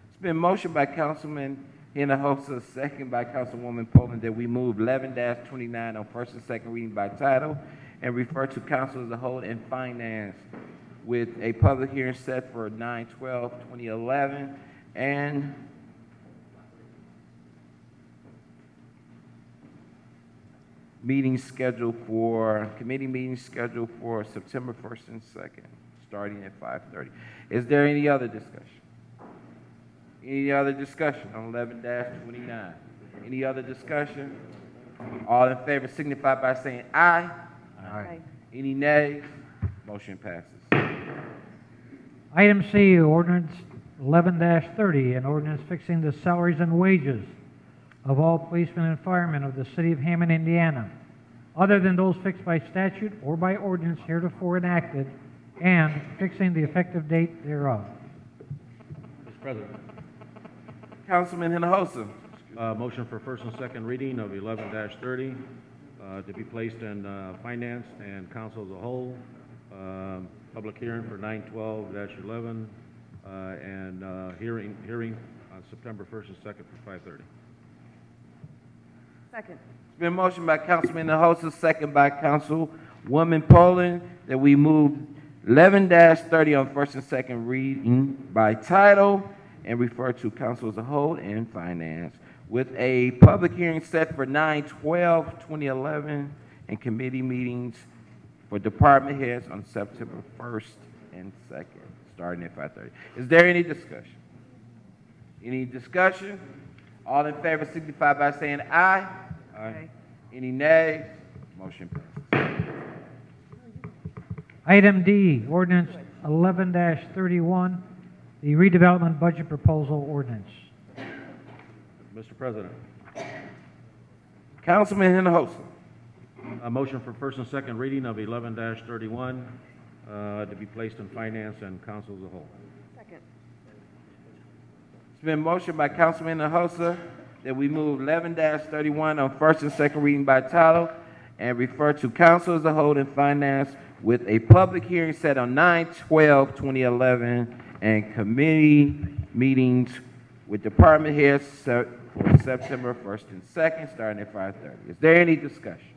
Speaker 1: It's been motioned by Councilman Hinojosa, second by Councilwoman Poland, that we move 11-29 on first and second reading by title and refer to council as a whole and finance, with a public hearing set for 9/12/2011 and committee meetings scheduled for September 1st and 2nd, starting at 5:30. Is there any other discussion? Any other discussion on 11-29? Any other discussion? All in favor signify by saying aye.
Speaker 5: Aye.
Speaker 1: Any nays? Motion passes.
Speaker 2: Item C, ordinance 11-30, an ordinance fixing the salaries and wages of all policemen and firemen of the city of Hammond, Indiana, other than those fixed by statute or by ordinance heretofore enacted, and fixing the effective date thereof.
Speaker 9: Mr. President.
Speaker 1: Councilman Hinojosa.
Speaker 9: Motion for first and second reading of 11-30 to be placed in finance and council as a whole. Public hearing for 9/12/11 and hearing on September 1st and 2nd for 5:30.
Speaker 5: Second.
Speaker 1: It's been motioned by Councilman Hinojosa, second by Councilwoman Poland, that we move 11-30 on first and second reading by title and refer to council as a whole and finance, with a public hearing set for 9/12/2011 and committee meetings for department heads on September 1st and 2nd, starting at 5:30. Is there any discussion? Any discussion? All in favor signify by saying aye.
Speaker 5: Aye.
Speaker 1: Any nays? Motion passes.
Speaker 2: Item D, ordinance 11-31, the redevelopment budget proposal ordinance.
Speaker 9: Mr. President.
Speaker 1: Councilman Hinojosa.
Speaker 9: A motion for first and second reading of 11-31 to be placed in finance and council as a whole.
Speaker 5: Second.
Speaker 1: It's been motioned by Councilman Hinojosa that we move 11-31 on first and second reading by title and refer to council as a whole and finance, with a public hearing set on 9/12/2011 and committee meetings with department heads set for September 1st and 2nd, starting at 5:30. Is there any discussion?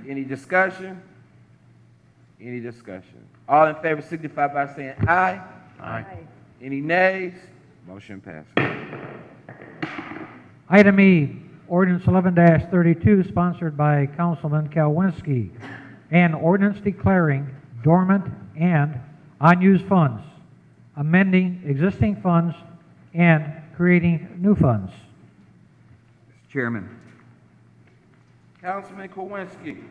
Speaker 1: Any discussion? Any discussion? All in favor signify by saying aye.
Speaker 5: Aye.
Speaker 1: Any nays? Motion passes.
Speaker 2: Item E, ordinance 11-32, sponsored by Councilman Kalwinski, an ordinance declaring dormant and unused funds, amending existing funds, and creating new funds.
Speaker 11: Mr. Chairman,
Speaker 1: Councilman Kowinski.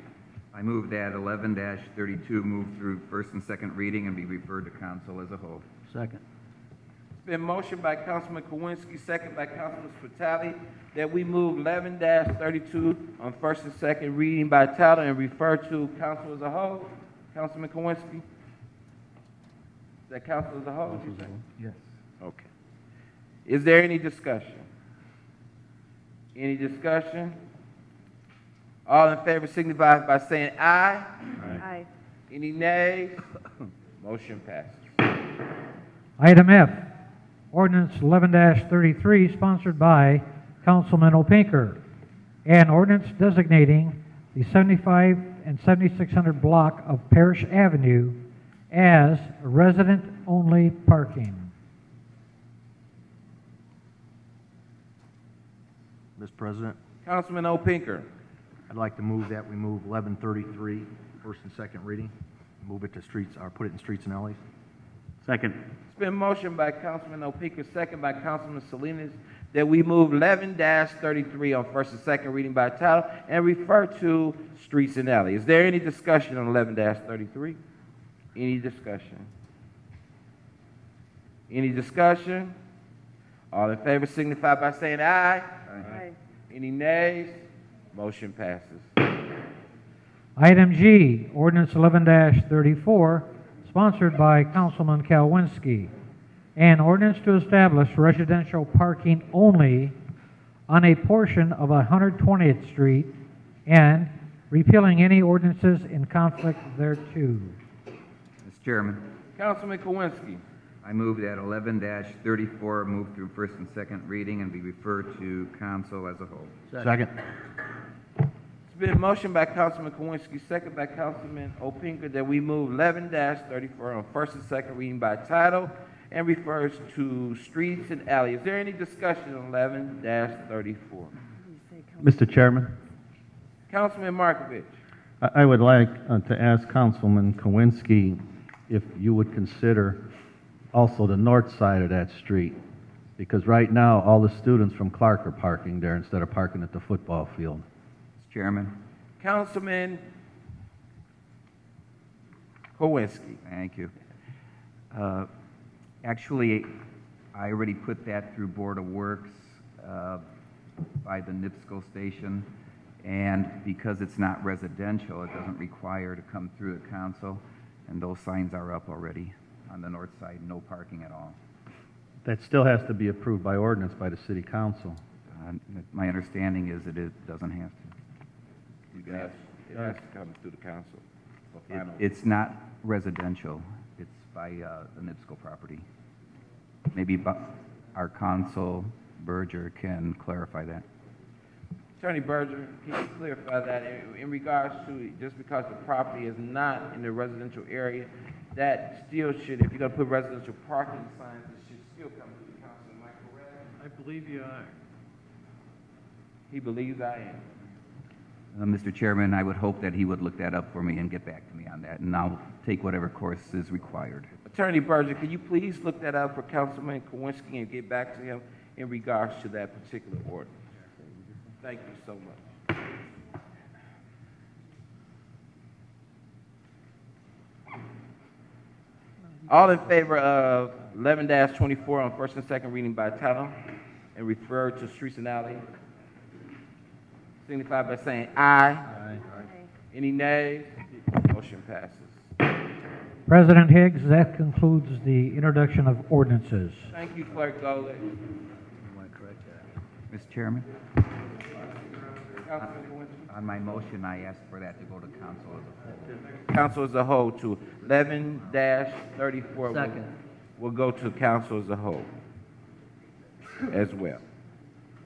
Speaker 11: I move that 11-32 move through first and second reading and be referred to council as a whole.
Speaker 3: Second.
Speaker 1: It's been motioned by Councilman Kowinski, second by Councilman Spitali, that we move 11-32 on first and second reading by title and refer to council as a whole. Councilman Kowinski? Is that council as a whole, you say?
Speaker 4: Yes.
Speaker 1: Okay. Is there any discussion? Any discussion? All in favor signify by saying aye.
Speaker 5: Aye.
Speaker 1: Any nays? Motion passes.
Speaker 2: Item F, ordinance 11-33, sponsored by Councilman Opinker. An ordinance designating the 75 and 7600 block of Parish Avenue as resident-only parking.
Speaker 4: Mr. President,
Speaker 1: Councilman Opinker.
Speaker 4: I'd like to move that we move 1133, first and second reading, move it to streets, or put it in streets and alleys.
Speaker 3: Second.
Speaker 1: It's been motioned by Councilman Opinker, second by Councilman Salinas, that we move 11-33 on first and second reading by title and refer to streets and alleys. Is there any discussion on 11-33? Any discussion? Any discussion? All in favor signify by saying aye.
Speaker 5: Aye.
Speaker 1: Any nays? Motion passes.
Speaker 2: Item G, ordinance 11-34, sponsored by Councilman Kalwinski. An ordinance to establish residential parking only on a portion of 120th Street and repealing any ordinances in conflict thereto.
Speaker 11: Mr. Chairman,
Speaker 1: Councilman Kowinski.
Speaker 11: I move that 11-34 move through first and second reading and be referred to council as a whole.
Speaker 4: Second.
Speaker 1: It's been motioned by Councilman Kowinski, second by Councilman Opinker, that we move 11-34 on first and second reading by title and refers to streets and alleys. Is there any discussion on 11-34?
Speaker 3: Mr. Chairman,
Speaker 1: Councilman Markovich.
Speaker 3: I would like to ask Councilman Kowinski if you would consider also the north side of that street, because right now all the students from Clark are parking there instead of parking at the football field.
Speaker 11: Mr. Chairman.
Speaker 1: Councilman Kowinski.
Speaker 11: Thank you. Actually, I already put that through Board of Works by the NIPSCO station, and because it's not residential, it doesn't require to come through the council, and those signs are up already on the north side, no parking at all.
Speaker 3: That still has to be approved by ordinance by the city council.
Speaker 11: My understanding is that it doesn't have to.
Speaker 1: It has to come through the council.
Speaker 11: It's not residential. It's by the NIPSCO property. Maybe our counsel, Berger, can clarify that.
Speaker 1: Attorney Berger, can you clarify that in regards to just because the property is not in the residential area, that still should, if you're going to put residential parking signs, it should still come to the council, am I correct?
Speaker 6: I believe you are.
Speaker 1: He believes I am.
Speaker 11: Mr. Chairman, I would hope that he would look that up for me and get back to me on that, and I'll take whatever course is required.
Speaker 1: Attorney Berger, can you please look that up for Councilman Kowinski and get back to him in regards to that particular ordinance? Thank you so much. All in favor of 11-24 on first and second reading by title and refer to streets and alleys, signify by saying aye.
Speaker 3: Aye.
Speaker 1: Any nays? Motion passes.
Speaker 2: President Higgs, that concludes the introduction of ordinances.
Speaker 1: Thank you, Clerk Golick.
Speaker 11: Mr. Chairman,
Speaker 1: Councilman Kowinski.
Speaker 11: on my motion, I asked for that to go to council as a whole.
Speaker 1: Council as a whole to 11-34.
Speaker 7: Second.
Speaker 1: Will go to council as a whole as well.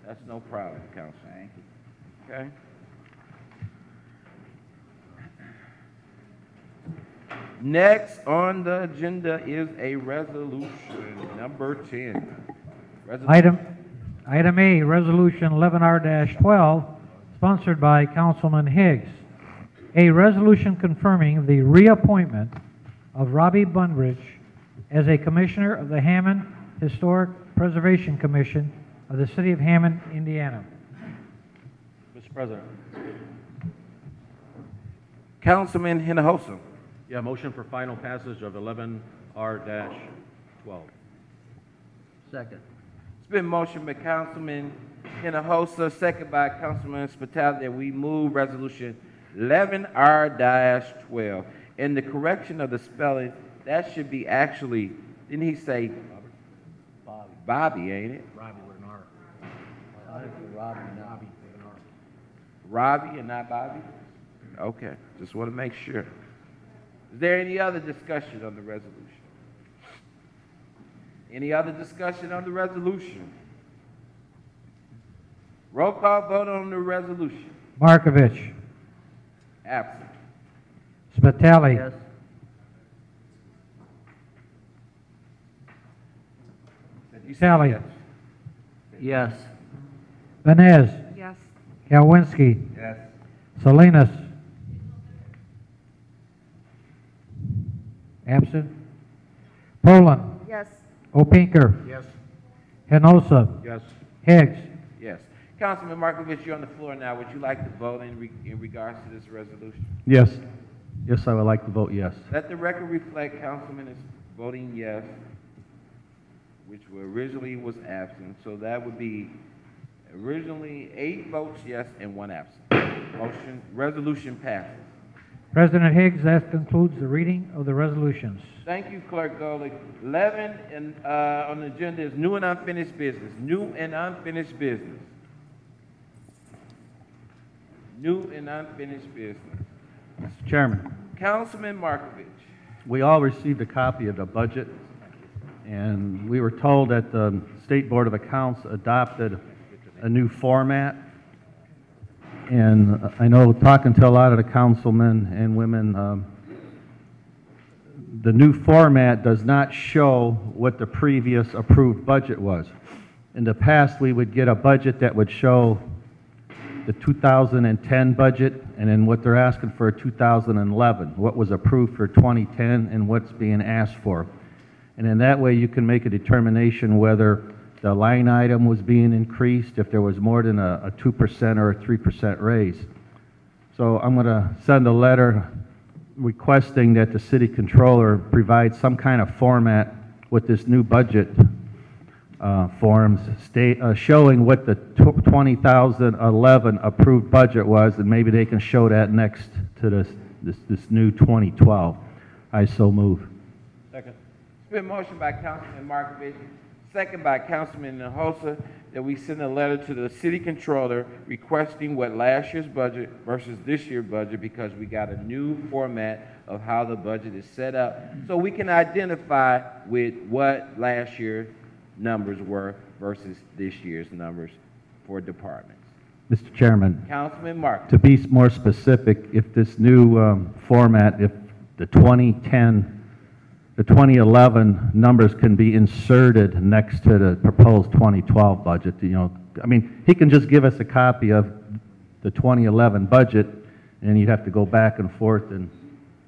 Speaker 1: That's no problem, Council.
Speaker 11: Thank you.
Speaker 1: Okay? Next on the agenda is a resolution, number 10.
Speaker 2: Item A, Resolution 11R-12, sponsored by Councilman Higgs. A resolution confirming the reappointment of Robbie Bunbridge as a Commissioner of the Hammond Historic Preservation Commission of the City of Hammond, Indiana.
Speaker 7: Mr. President.
Speaker 1: Councilman Hinojosa.
Speaker 9: Yeah, motion for final passage of 11R-12.
Speaker 7: Second.
Speaker 1: It's been motioned by Councilman Hinojosa, second by Councilman Spitali, that we move resolution 11R-12. And the correction of the spelling, that should be actually, didn't he say Bobby, ain't it?
Speaker 4: Robbie with an R.
Speaker 1: Robbie and not Bobby? Okay, just want to make sure. Is there any other discussion on the resolution? Any other discussion on the resolution? Roll call vote on the resolution.
Speaker 2: Markovich.
Speaker 1: Absent.
Speaker 2: Spitali.
Speaker 7: Yes.
Speaker 2: Tally.
Speaker 1: Yes.
Speaker 7: Yes.
Speaker 2: Vines.
Speaker 10: Yes.
Speaker 2: Kalwinski.
Speaker 11: Yes.
Speaker 2: Salinas. Absent. Poland.
Speaker 5: Yes.
Speaker 2: Opinker.
Speaker 4: Yes.
Speaker 2: Henosa.
Speaker 4: Yes.
Speaker 2: Higgs.
Speaker 1: Yes. Councilman Markovich, you're on the floor now. Would you like to vote in regards to this resolution?
Speaker 3: Yes. Yes, I would like to vote yes.
Speaker 1: Let the record reflect Councilman is voting yes, which originally was absent. So that would be originally 8 votes yes and 1 absent. Resolution passes.
Speaker 2: President Higgs, that concludes the reading of the resolutions.
Speaker 1: Thank you, Clerk Golick. 11 on the agenda is new and unfinished business. New and unfinished business. New and unfinished business.
Speaker 3: Mr. Chairman,
Speaker 1: Councilman Markovich.
Speaker 3: we all received a copy of the budget, and we were told that the State Board of Accounts adopted a new format. And I know, talking to a lot of the councilmen and women, the new format does not show what the previous approved budget was. In the past, we would get a budget that would show the 2010 budget, and then what they're asking for 2011, what was approved for 2010 and what's being asked for. And in that way, you can make a determination whether the line item was being increased, if there was more than a 2% or a 3% raise. So I'm going to send a letter requesting that the city controller provide some kind of format with this new budget forms showing what the 2011 approved budget was, and maybe they can show that next to this new 2012. I so move.
Speaker 1: Second. It's been motioned by Councilman Markovich, second by Councilman Hinojosa, that we send a letter to the city controller requesting what last year's budget versus this year's budget, because we got a new format of how the budget is set up, so we can identify with what last year's numbers were versus this year's numbers for departments.
Speaker 3: Mr. Chairman,
Speaker 1: Councilman Markovich.
Speaker 3: to be more specific, if this new format, if the 2011 numbers can be inserted next to the proposed 2012 budget, you know, I mean, he can just give us a copy of the 2011 budget, and you'd have to go back and forth, and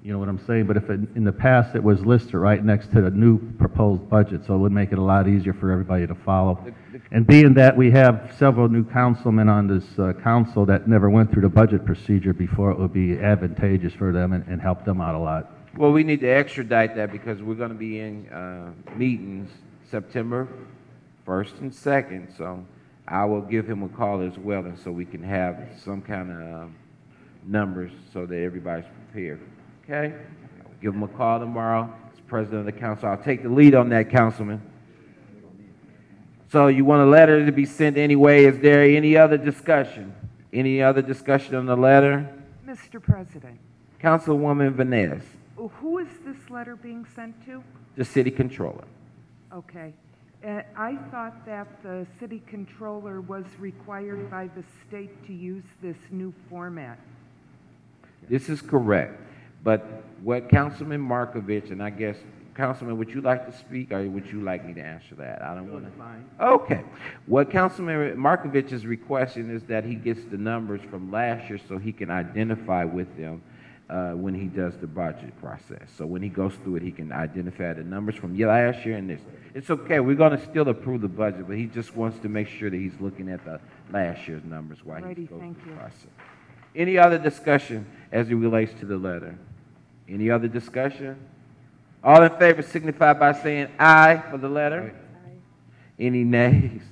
Speaker 3: you know what I'm saying. But if in the past it was listed right next to the new proposed budget, so it would make it a lot easier for everybody to follow. And being that we have several new councilmen on this council that never went through the budget procedure before, it would be advantageous for them and help them out a lot.
Speaker 1: Well, we need to extradite that because we're going to be in meetings September 1st and 2nd, so I will give him a call as well, and so we can have some kind of numbers so that everybody's prepared. Okay? I'll give him a call tomorrow. As president of the council, I'll take the lead on that, Councilman. So you want a letter to be sent anyway. Is there any other discussion? Any other discussion on the letter?
Speaker 10: Mr. President,
Speaker 1: Councilwoman Vines,
Speaker 10: who is this letter being sent to?
Speaker 1: the city controller.
Speaker 10: Okay. I thought that the city controller was required by the state to use this new format.
Speaker 1: This is correct. But what Councilman Markovich, and I guess, Councilman, would you like to speak, or would you like me to answer that? I don't want to. Okay. What Councilman Markovich is requesting is that he gets the numbers from last year so he can identify with them when he does the budget process. So when he goes through it, he can identify the numbers from last year and this. It's okay. We're going to still approve the budget, but he just wants to make sure that he's looking at the last year's numbers while he goes through the process. Any other discussion as it relates to the letter? Any other discussion? All in favor signify by saying aye for the letter. Aye. Any nays?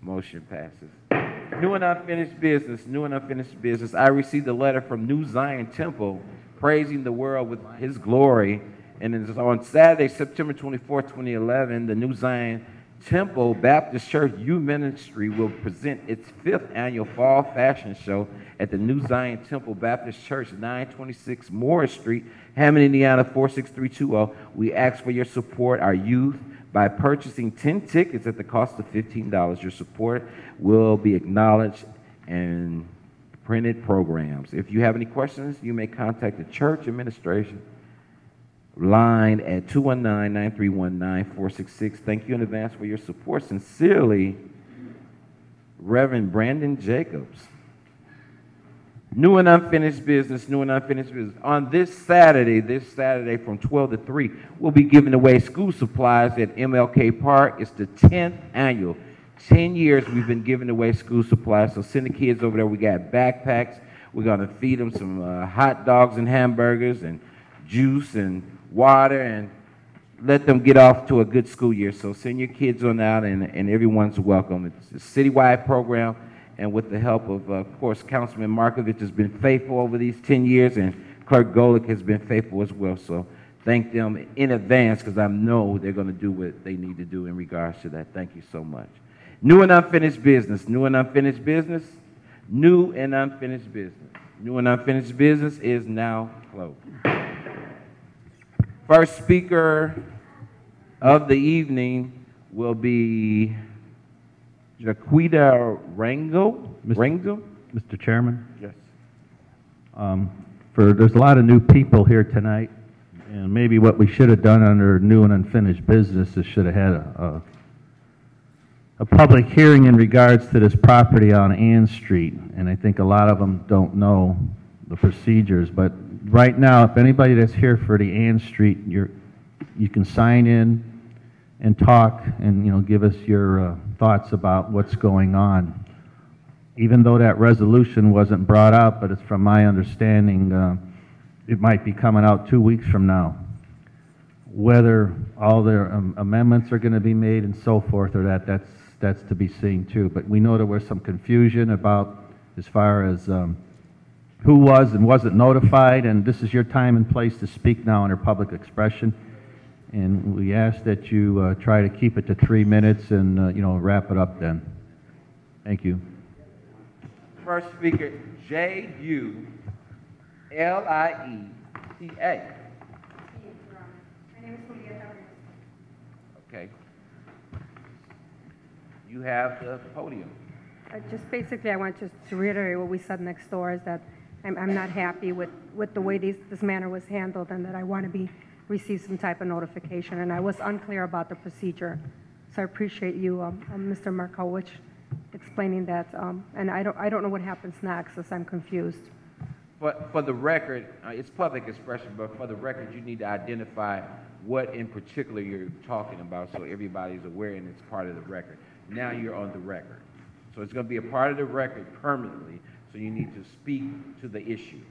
Speaker 1: Motion passes. New and unfinished business. New and unfinished business. I received a letter from New Zion Temple praising the world with his glory. And it's on Saturday, September 24, 2011, the New Zion Temple Baptist Church Youth Ministry will present its 5th annual Fall Fashion Show at the New Zion Temple Baptist Church, 926 Morris Street, Hammond, Indiana, 46320. We ask for your support, our youth, by purchasing 10 tickets at the cost of $15. Your support will be acknowledged in printed programs. If you have any questions, you may contact the church administration line at 219-931-9466. Thank you in advance for your support. Sincerely, Reverend Brandon Jacobs. New and unfinished business, new and unfinished business. On this Saturday from 12 to 3, we'll be giving away school supplies at MLK Park. It's the 10th annual. 10 years we've been giving away school supplies, so send the kids over there. We got backpacks. We're going to feed them some hot dogs and hamburgers and juice and water and let them get off to a good school year. So send your kids on out, and everyone's welcome. It's a citywide program, and with the help of course, Councilman Markovich has been faithful over these 10 years, and Clerk Golick has been faithful as well. So thank them in advance, because I know they're going to do what they need to do in regards to that. Thank you so much. New and unfinished business. New and unfinished business. New and unfinished business. New and unfinished business is now closed. First speaker of the evening will be Jaquita Rango.
Speaker 3: Mr. Chairman?
Speaker 1: Yes.
Speaker 3: There's a lot of new people here tonight, and maybe what we should have done under new and unfinished business is should have had a public hearing in regards to this property on Ann Street, and I think a lot of them don't know the procedures. But right now, if anybody that's here for the Ann Street, you can sign in and talk and give us your thoughts about what's going on. Even though that resolution wasn't brought out, but it's from my understanding, it might be coming out 2 weeks from now. Whether all their amendments are going to be made and so forth, or that's to be seen too. But we know there was some confusion about as far as who was and wasn't notified, and this is your time and place to speak now under public expression. And we ask that you try to keep it to 3 minutes and wrap it up then. Thank you.
Speaker 1: First speaker, J-U-L-I-E-T-A. Okay. You have the podium.
Speaker 12: Just basically, I want to reiterate what we said next door, is that I'm not happy with the way this matter was handled, and that I want to receive some type of notification. And I was unclear about the procedure. So I appreciate you, Mr. Markowicz, explaining that. And I don't know what happens next, as I'm confused.
Speaker 1: For the record, it's public expression, but for the record, you need to identify what in particular you're talking about so everybody's aware and it's part of the record. Now you're on the record. So it's going to be a part of the record permanently, so you need to speak to the issue.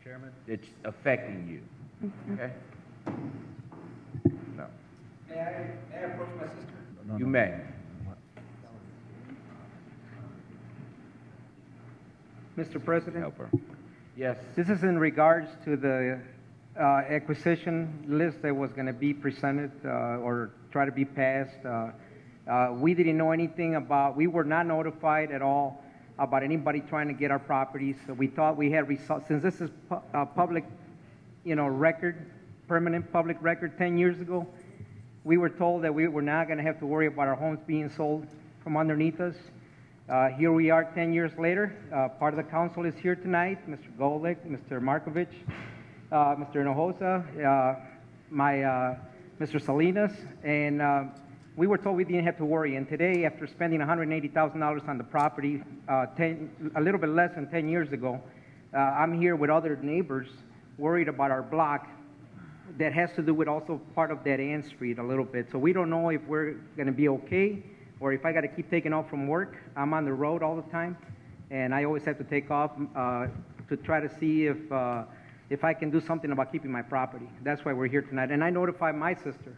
Speaker 1: Chairman? It's affecting you. Okay? No.
Speaker 13: May I approach my sister?
Speaker 1: You may.
Speaker 13: Mr. President?
Speaker 1: Help her. Yes.
Speaker 13: This is in regards to the acquisition list that was going to be presented or try to be passed. We didn't know anything about, we were not notified at all about anybody trying to get our properties. So we thought we had results, since this is a public, record, permanent public record 10 years ago, we were told that we were not going to have to worry about our homes being sold from underneath us. Here we are 10 years later. Part of the council is here tonight, Mr. Golick, Mr. Markovich, Mr. Hinojosa, Mr. Salinas, and we were told we didn't have to worry. And today, after spending $180,000 on the property a little bit less than 10 years ago, I'm here with other neighbors worried about our block that has to do with also part of that Ann Street a little bit. So we don't know if we're going to be okay, or if I got to keep taking off from work. I'm on the road all the time, and I always have to take off to try to see if I can do something about keeping my property. That's why we're here tonight. And I notified my sister.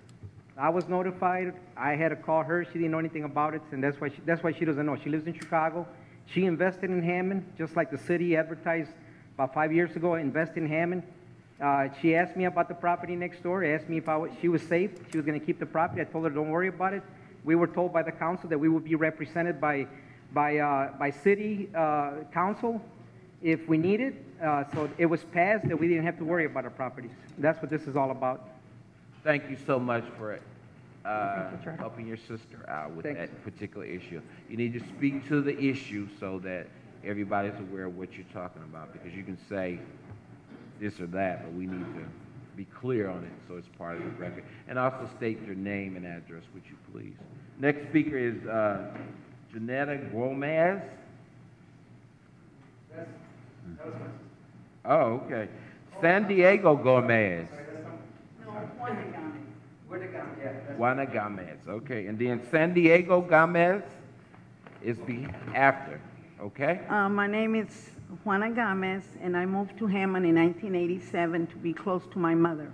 Speaker 13: I was notified. I had to call her. She didn't know anything about it, and that's why she doesn't know. She lives in Chicago. She invested in Hammond, just like the city advertised about 5 years ago, invested in Hammond. She asked me about the property next door, asked me if she was safe, she was going to keep the property. I told her, don't worry about it. We were told by the council that we would be represented by city council if we needed. So it was passed that we didn't have to worry about our properties. That's what this is all about.
Speaker 1: Thank you so much for helping your sister out with
Speaker 13: Thanks.
Speaker 1: that particular issue. You need to speak to the issue so that everybody's aware of what you're talking about, because you can say this or that, but we need to be clear on it so it's part of the record. And also state your name and address, would you please? Next speaker is Janetta Gomez. Oh, okay. San Diego Gomez. Juana Gomez, okay. And then San Diego Gomez is after, okay?
Speaker 14: My name is Juana Gomez, and I moved to Hammond in 1987 to be close to my mother.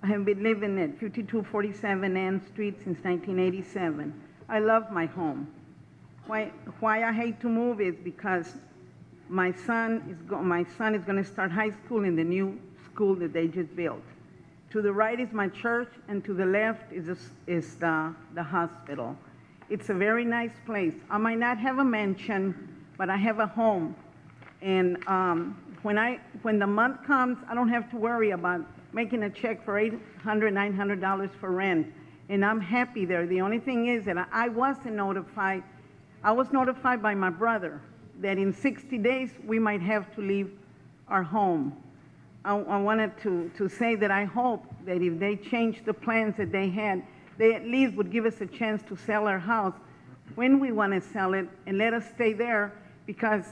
Speaker 14: I have been living at 5247 Ann Street since 1987. I love my home. Why I hate to move is because my son is going to start high school in the new school that they just built. To the right is my church, and to the left is the hospital. It's a very nice place. I might not have a mansion, but I have a home. And when the month comes, I don't have to worry about making a check for $800, $900 for rent. And I'm happy there. The only thing is that I was notified by my brother that in 60 days we might have to leave our home. I wanted to say that I hope that if they change the plans that they had, they at least would give us a chance to sell our house when we want to sell it and let us stay there, because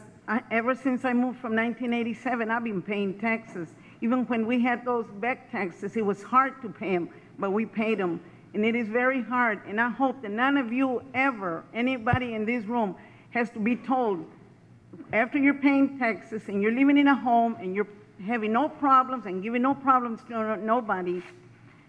Speaker 14: ever since I moved from 1987, I've been paying taxes. Even when we had those back taxes, it was hard to pay them, but we paid them. And it is very hard, and I hope that none of you ever, anybody in this room, has to be told, after you're paying taxes and you're living in a home and you're having no problems and giving no problems to nobody,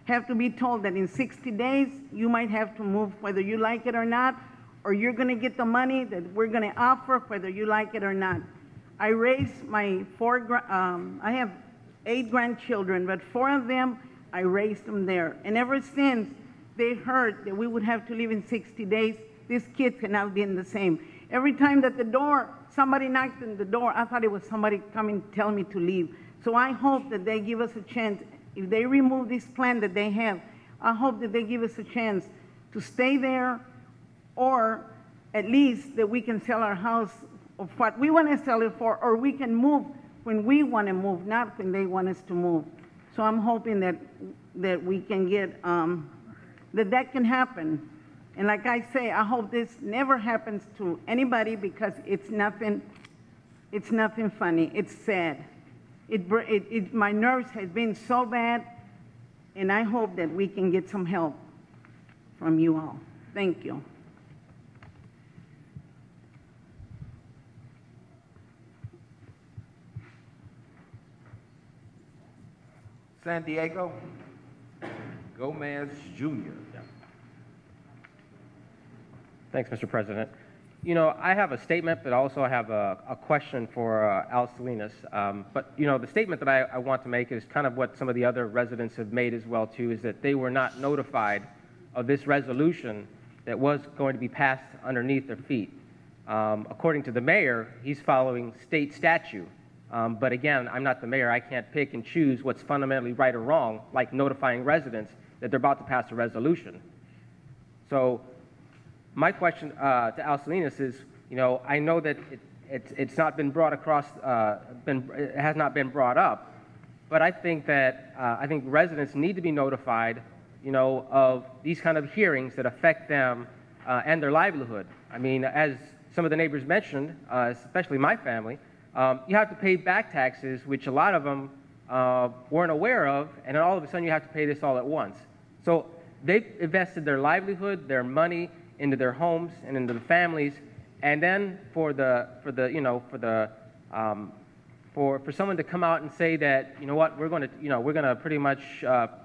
Speaker 14: have to be told that in 60 days you might have to move, whether you like it or not, or you're going to get the money that we're going to offer, whether you like it or not. I raised my I have 8 grandchildren, but 4 of them, I raised them there. And ever since they heard that we would have to leave in 60 days, these kids have not been the same. Every time that somebody knocked on the door, I thought it was somebody coming to tell me to leave. So I hope that they give us a chance. If they remove this plan that they have, I hope that they give us a chance to stay there, or at least that we can sell our house of what we want to sell it for, or we can move when we want to move, not when they want us to move. So I'm hoping that we can get, that can happen. And like I say, I hope this never happens to anybody, because it's nothing funny. It's sad. My nerves have been so bad, and I hope that we can get some help from you all. Thank you.
Speaker 1: San Diego Gomez Jr.
Speaker 7: Thanks, Mr. President. You know, I have a statement, but also I have a question for Al Salinas. But, you know, the statement that I want to make is kind of what some of the other residents have made as well, too, is that they were not notified of this resolution that was going to be passed underneath their feet. According to the mayor, he's following state statute. But again, I'm not the mayor. I can't pick and choose what's fundamentally right or wrong, like notifying residents that they're about to pass a resolution. So my question to Al Salinas is, you know, I know that it's not been brought across, it has not been brought up, but I think that I think residents need to be notified, you know, of these kind of hearings that affect them and their livelihood. I mean, as some of the neighbors mentioned, especially my family, you have to pay back taxes, which a lot of them weren't aware of, and then all of a sudden you have to pay this all at once. So they've invested their livelihood, their money into their homes and into the families, and then for someone to come out and say that, you know what, we're going to pretty much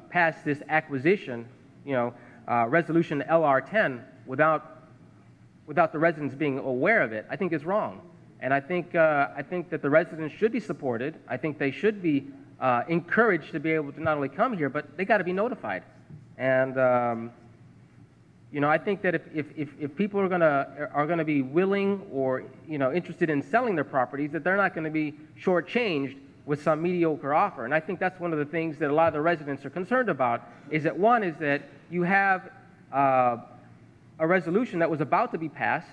Speaker 7: pass this acquisition, resolution LR10 without the residents being aware of it, I think is wrong.
Speaker 15: And I think that the residents should be supported. I think they should be encouraged to be able to not only come here, but they got to be notified. And you know, I think that if people are gonna be willing or, you know, interested in selling their properties, that they're not going to be shortchanged with some mediocre offer. And I think that's one of the things that a lot of the residents are concerned about. Is that one is that you have a resolution that was about to be passed,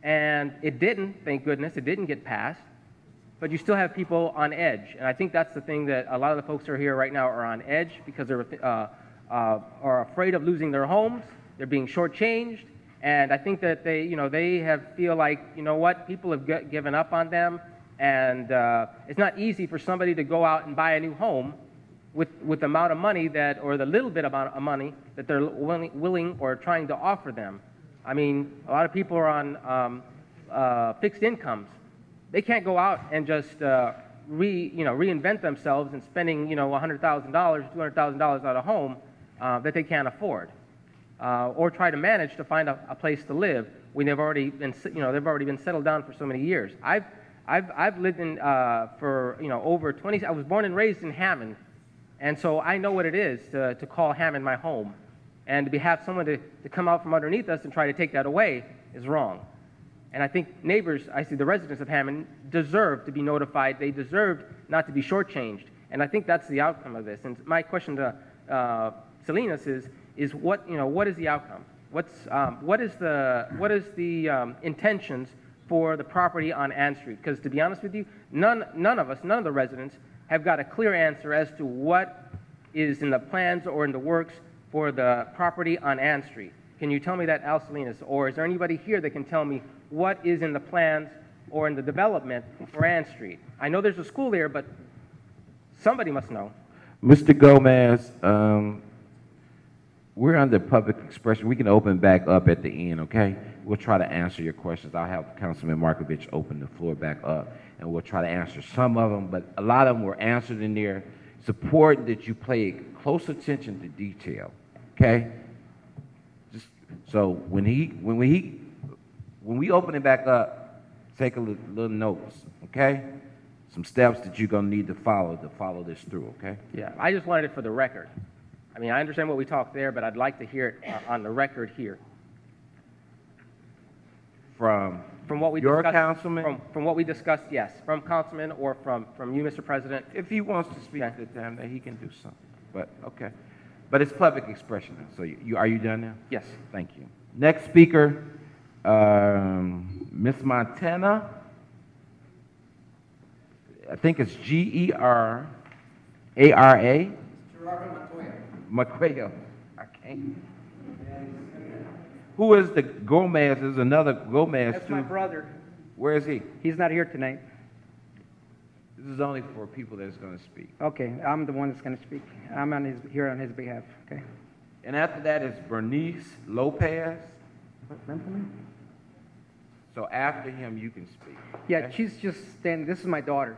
Speaker 15: and it didn't. Thank goodness, it didn't get passed. But you still have people on edge, and I think that's the thing that a lot of the folks who are here right now are on edge because they're are afraid of losing their homes. They're being shortchanged, and I think that they, you know, feel like, you know what, people have given up on them, and it's not easy for somebody to go out and buy a new home with the amount of money that, or the little bit amount of money that they're willing or trying to offer them. I mean, a lot of people are on fixed incomes. They can't go out and just reinvent themselves and spending, you know, $100,000, $200,000 on a home that they can't afford. Or try to manage to find a place to live when they've already been, you know, they've already been settled down for so many years. I've lived in for, you know, over 20. I was born and raised in Hammond, and so I know what it is to call Hammond my home, and to have someone to come out from underneath us and try to take that away is wrong. And I think neighbors, I see the residents of Hammond deserve to be notified. They deserve not to be shortchanged, and I think that's the outcome of this. And my question to Salinas is what, you know, what is the outcome? What is the intentions for the property on Ann Street? Because to be honest with you, none of the residents have got a clear answer as to what is in the plans or in the works for the property on Ann Street. Can you tell me that, Al Salinas? Or is there anybody here that can tell me what is in the plans or in the development for Ann Street? I know there's a school there, but somebody must know.
Speaker 1: Mr. Gomez, we're under public expression. We can open back up at the end, okay? We'll try to answer your questions. I'll have Councilman Markovich open the floor back up, and we'll try to answer some of them, but a lot of them were answered in there. It's important that you pay close attention to detail, okay? Just so when we open it back up, take a little notes, okay? Some steps that you're gonna need to follow this through, okay?
Speaker 15: Yeah, I just wanted it for the record. I mean, I understand what we talked there, but I'd like to hear it on the record here.
Speaker 1: From
Speaker 15: what we
Speaker 1: your
Speaker 15: discussed,
Speaker 1: councilman?
Speaker 15: From what we discussed, yes. From Councilman or from you, Mr. President.
Speaker 1: If he wants to speak at the time, that he can do something. But, okay. But it's public expression. So are you done now?
Speaker 15: Yes.
Speaker 1: Thank you. Next speaker, Ms. Montana. I think it's G-E-R-A-R-A. Macuello. I can't. Who is the Gomez? There's another Gomez.
Speaker 13: That's my brother.
Speaker 1: Where is he?
Speaker 13: He's not here tonight.
Speaker 1: This is only for people that's going to speak.
Speaker 13: Okay, I'm the one that's going to speak. I'm here on his behalf. Okay.
Speaker 1: And after that is Bernice Lopez. So after him, you can speak.
Speaker 13: Yeah,
Speaker 1: okay?
Speaker 13: she's just standing. This is my daughter.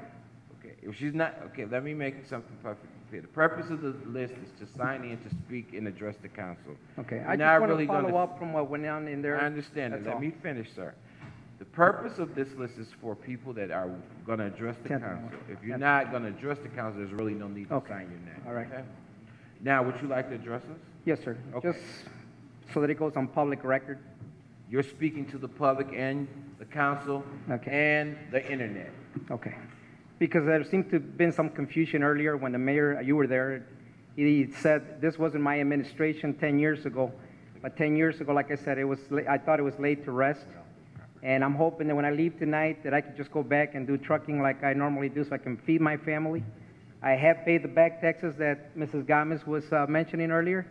Speaker 1: Okay, if she's not, okay, let me make something perfectly clear. The purpose of the list is to sign in to speak and address the council.
Speaker 13: Okay,
Speaker 1: You're
Speaker 13: I just want to follow up from what went on in there.
Speaker 1: I understand it.
Speaker 13: That's
Speaker 1: Let
Speaker 13: all.
Speaker 1: me finish, sir. The purpose of this list is for people that are going to address the council. If you're not going to address the council, there's really no need to sign your name.
Speaker 13: All right.
Speaker 1: Okay? Now, would you like to address us?
Speaker 13: Yes, sir.
Speaker 1: Okay.
Speaker 13: Just so that it goes on public record.
Speaker 1: You're speaking to the public and the council and the internet.
Speaker 13: Okay. Because there seemed to have been some confusion earlier when the mayor, you were there, he said this wasn't my administration 10 years ago. But 10 years ago, like I said, I thought it was laid to rest. And I'm hoping that when I leave tonight that I can just go back and do trucking like I normally do so I can feed my family. I have paid the back taxes that Mrs. Gomez was mentioning earlier.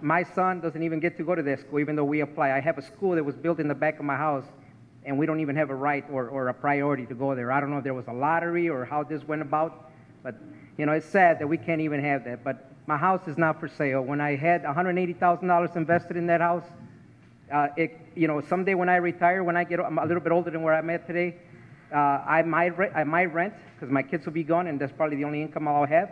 Speaker 13: My son doesn't even get to go to that school even though we apply. I have a school that was built in the back of my house and we don't even have a right or a priority to go there. I don't know if there was a lottery or how this went about, but you know, it's sad that we can't even have that. But my house is not for sale. When I had $180,000 invested in that house, you know, someday when I retire, when I'm a little bit older than where I'm at today, I might rent because my kids will be gone and that's probably the only income I'll have.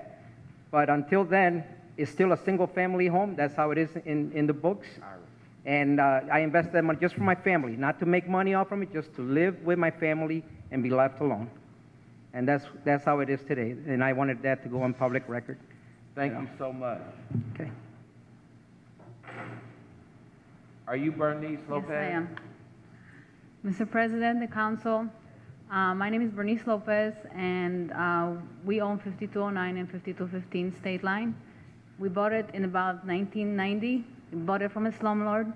Speaker 13: But until then, it's still a single family home. That's how it is in the books. And I invested that money just for my family, not to make money off from it, just to live with my family and be left alone. And that's how it is today. And I wanted that to go on public record.
Speaker 1: Thank you so much.
Speaker 13: Okay.
Speaker 1: Are you Bernice Lopez?
Speaker 16: Yes, I am. Mr. President, the council, my name is Bernice Lopez, and we own 5209 and 5215 State Line. We bought it in about 1990. We bought it from a slumlord.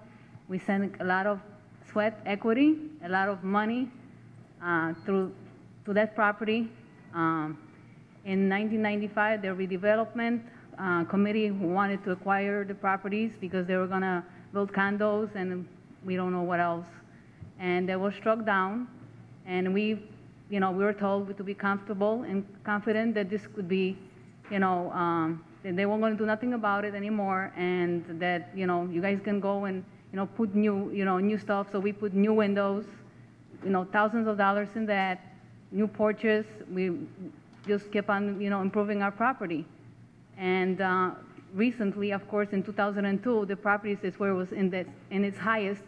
Speaker 16: We sent a lot of sweat equity, a lot of money to that property. In 1995, the redevelopment committee wanted to acquire the properties because they were going to build condos and we don't know what else. And they were struck down, and we were told to be comfortable and confident that this could be, that they weren't going to do nothing about it anymore, and that, you guys can go and, put new stuff. So we put new windows, thousands of dollars in that, new porches. We just kept on, improving our property. And recently, of course, in 2002, the property is where it was in its highest,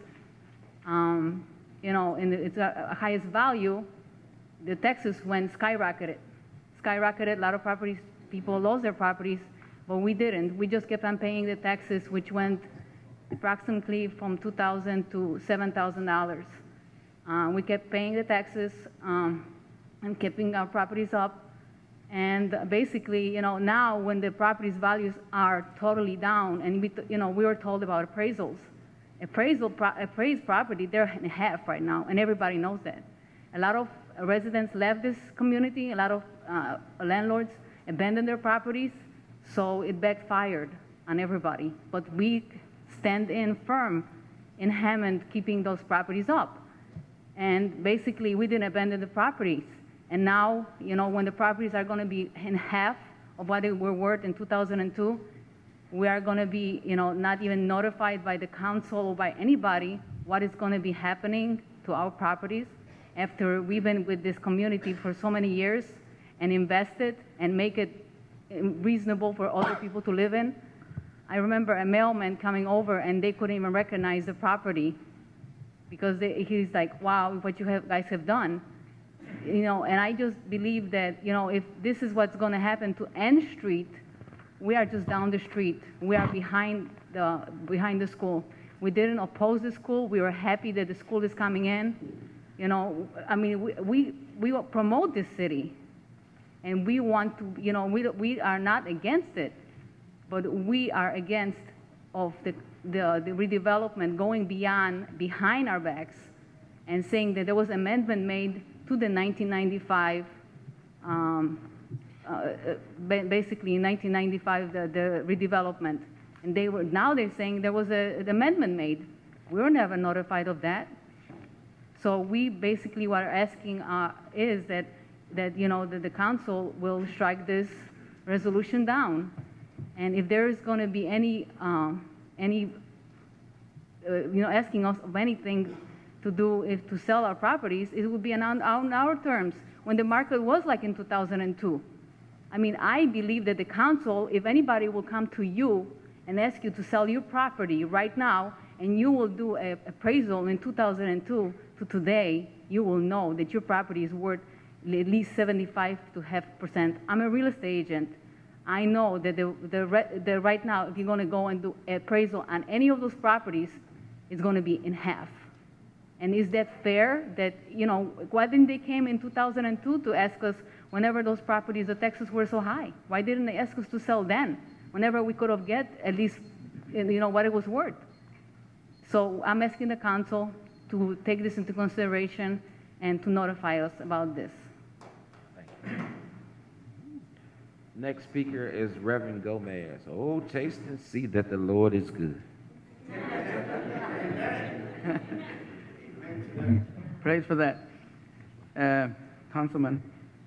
Speaker 16: in its highest value. The taxes went skyrocketed. A lot of properties, people lost their properties, but we didn't. We just kept on paying the taxes, which went approximately from $2,000 to $7,000. We kept paying the taxes and keeping our properties up. And basically, now when the property's values are totally down, and we were told about appraisals. Appraised property, they're in half right now, and everybody knows that. A lot of residents left this community. A lot of landlords abandoned their properties, so it backfired on everybody. But we stand in firm in Hammond, keeping those properties up. And basically, we didn't abandon the properties. And now, when the properties are going to be in half of what they were worth in 2002, we are going to be, not even notified by the council or by anybody what is going to be happening to our properties after we've been with this community for so many years and invested and make it reasonable for other people to live in. I remember a mailman coming over and they couldn't even recognize the property because he's like, wow, what you guys have done. And I just believe that, if this is what's going to happen to N Street, we are just down the street. We are behind the school. We didn't oppose the school. We were happy that the school is coming in. We promote this city, and we want to, we are not against it, but we are against of the redevelopment going behind our backs and saying that there was amendment made to the 1995, basically in 1995, the redevelopment. And now they're saying there was an amendment made. We were never notified of that. So we basically what are asking is that the council will strike this resolution down. And if there is going to be any asking us of anything to do to sell our properties, it would be on our terms when the market was like in 2002. I believe that the council, if anybody will come to you and ask you to sell your property right now, and you will do an appraisal in 2002 to today, you will know that your property is worth at least 75%. I'm a real estate agent. I know that the right now, if you're going to go and do appraisal on any of those properties, it's going to be in half. And is that fair? That, why didn't they came in 2002 to ask us whenever those properties, the taxes were so high? Why didn't they ask us to sell then? Whenever we could have get at least, what it was worth. So I'm asking the council to take this into consideration and to notify us about this.
Speaker 1: Next speaker is Reverend Gomez. Oh, taste and see that the Lord is good.
Speaker 17: Praise for that, Councilman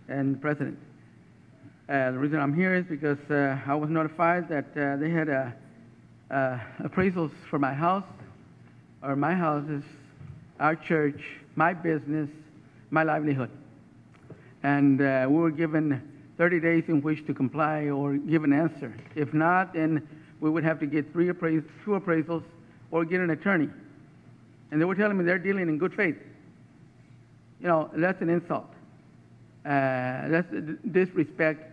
Speaker 17: and President. The reason I'm here is because I was notified that they had appraisals for my house, or my houses, our church, my business, my livelihood. And we were given 30 days in which to comply or give an answer. If not, then we would have to get two appraisals or get an attorney. And they were telling me they're dealing in good faith. You know, that's an insult. That's a disrespect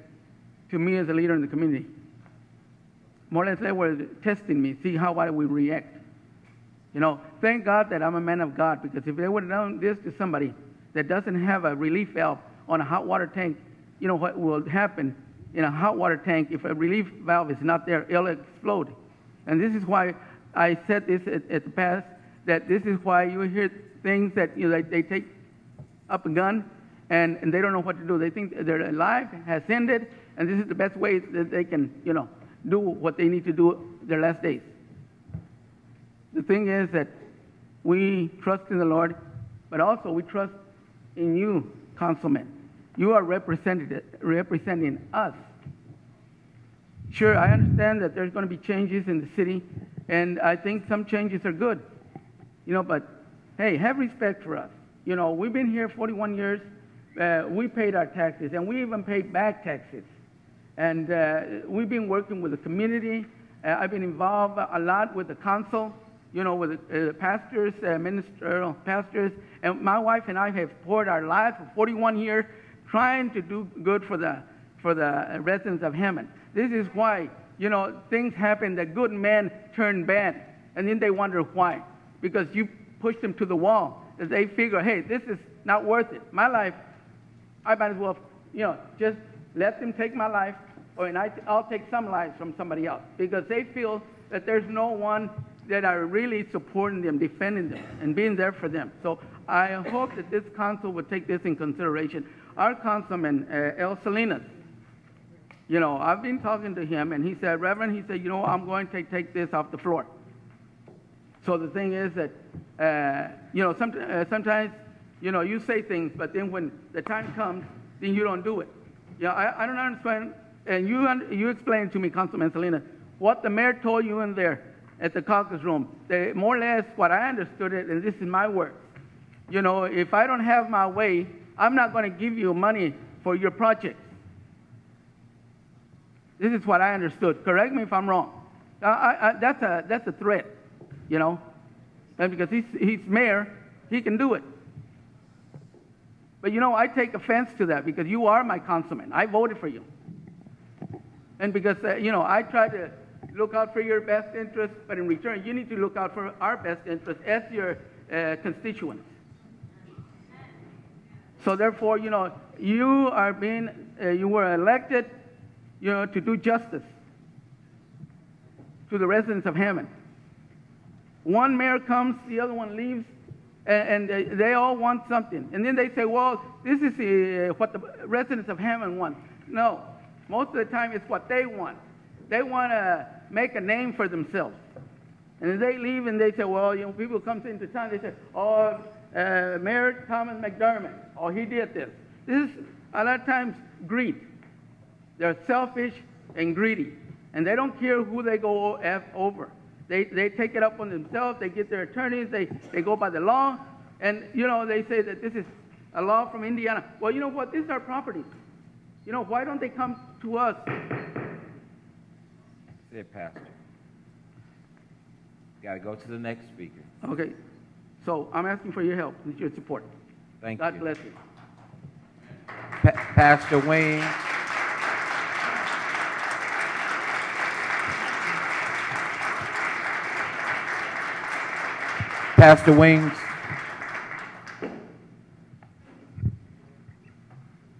Speaker 17: to me as a leader in the community. More or less, they were testing me, see how I would react. You know, thank God that I'm a man of God, because if they would have done this to somebody that doesn't have a relief valve on a hot water tank, you know what will happen in a hot water tank if a relief valve is not there, it'll explode. And this is why I said this at the past, that this is why you hear things that, you know, they take up a gun and they don't know what to do. They think their life has ended, and this is the best way that they can, you know, do what they need to do their last days. The thing is that we trust in the Lord, but also we trust in you, councilman. You are representing us. Sure, I understand that there's going to be changes in the city, and I think some changes are good. You know, but hey, have respect for us. You know, we've been here 41 years. We paid our taxes, and we even paid back taxes. And we've been working with the community. I've been involved a lot with the council, you know, with the pastors, ministerial pastors. And my wife and I have poured our lives for 41 years trying to do good for the residents of Hammond. This is why, you know, things happen that good men turn bad. And then they wonder why. Because you push them to the wall. That they figure, hey, this is not worth it. My life, I might as well, you know, just let them take my life, or I'll take some lives from somebody else, because they feel that there's no one that are really supporting them, defending them, and being there for them. So I hope that this council would take this in consideration. Our councilman, El Salinas, you know, I've been talking to him, and he said, Reverend, he said, you know, I'm going to take this off the floor. So the thing is that, you know, sometimes, you know, you say things, but then when the time comes, then you don't do it. Yeah, I don't understand, and you explained to me, Councilman Salinas, what the mayor told you in there at the caucus room. More or less what I understood it, and this is my words. You know, if I don't have my way, I'm not going to give you money for your projects. This is what I understood. Correct me if I'm wrong. That's a threat, you know, and because he's mayor, he can do it. But, you know, I take offense to that because you are my councilman. I voted for you. And because, you know, I try to look out for your best interest, but in return, you need to look out for our best interest as your constituents. So therefore, you know, you were elected, you know, to do justice to the residents of Hammond. One mayor comes, the other one leaves, and they all want something. And then they say, well, this is what the residents of Hammond want. No, most of the time it's what they want. They want to make a name for themselves. And then they leave and they say, well, you know, people come into town, they say, oh, Mayor Thomas McDermott, oh, he did this. This is a lot of times greed. They're selfish and greedy. And they don't care who they go over. They take it up on themselves. They get their attorneys. They go by the law. And, you know, they say that this is a law from Indiana. Well, you know what? This is our property. You know, why don't they come to us?
Speaker 1: That's it, Pastor. Got to go to the next speaker.
Speaker 17: Okay. So I'm asking for your help and your support.
Speaker 1: Thank
Speaker 17: God
Speaker 1: you.
Speaker 17: bless you.
Speaker 1: Pastor Wayne. Pastor Wings.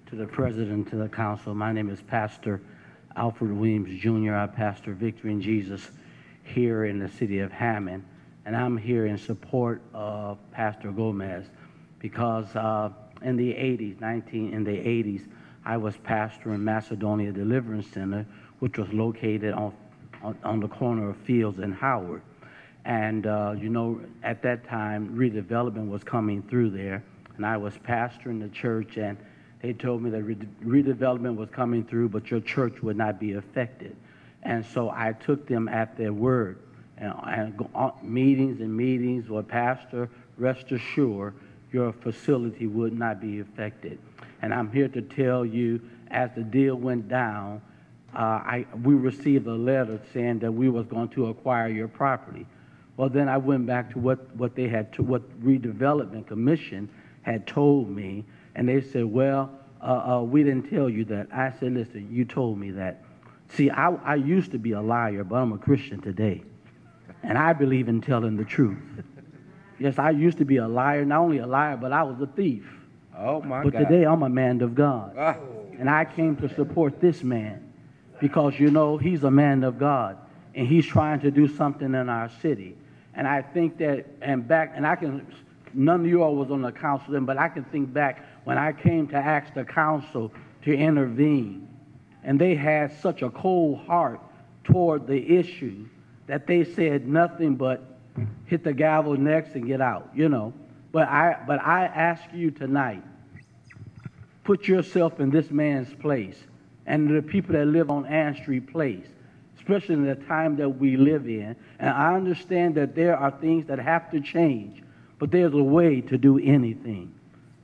Speaker 18: To the President, to the Council, my name is Pastor Alfred Williams, Jr. I pastor Victory in Jesus here in the city of Hammond, and I'm here in support of Pastor Gomez because in the 80s, I was pastor in Macedonia Deliverance Center, which was located on the corner of Fields and Howard. And, you know, at that time, redevelopment was coming through there, and I was pastoring the church, and they told me that redevelopment was coming through, but your church would not be affected. And so I took them at their word. And meetings and meetings with Pastor, rest assured, your facility would not be affected. And I'm here to tell you, as the deal went down, we received a letter saying that we was going to acquire your property. Well, then I went back to what they had, to what Redevelopment Commission had told me, and they said, well, we didn't tell you that. I said, listen, you told me that. See, I used to be a liar, but I'm a Christian today, and I believe in telling the truth. Yes, I used to be a liar, not only a liar, but I was a thief.
Speaker 1: Oh, my
Speaker 18: But
Speaker 1: God.
Speaker 18: today I'm a man of God,
Speaker 1: Ah.
Speaker 18: and I came to support this man because, you know, he's a man of God, and he's trying to do something in our city. And I think that, none of you all was on the council then, but I can think back when I came to ask the council to intervene, and they had such a cold heart toward the issue that they said nothing but hit the gavel next and get out, you know. But I ask you tonight, put yourself in this man's place and the people that live on Ann Street Place, especially in the time that we live in. And I understand that there are things that have to change, but there's a way to do anything.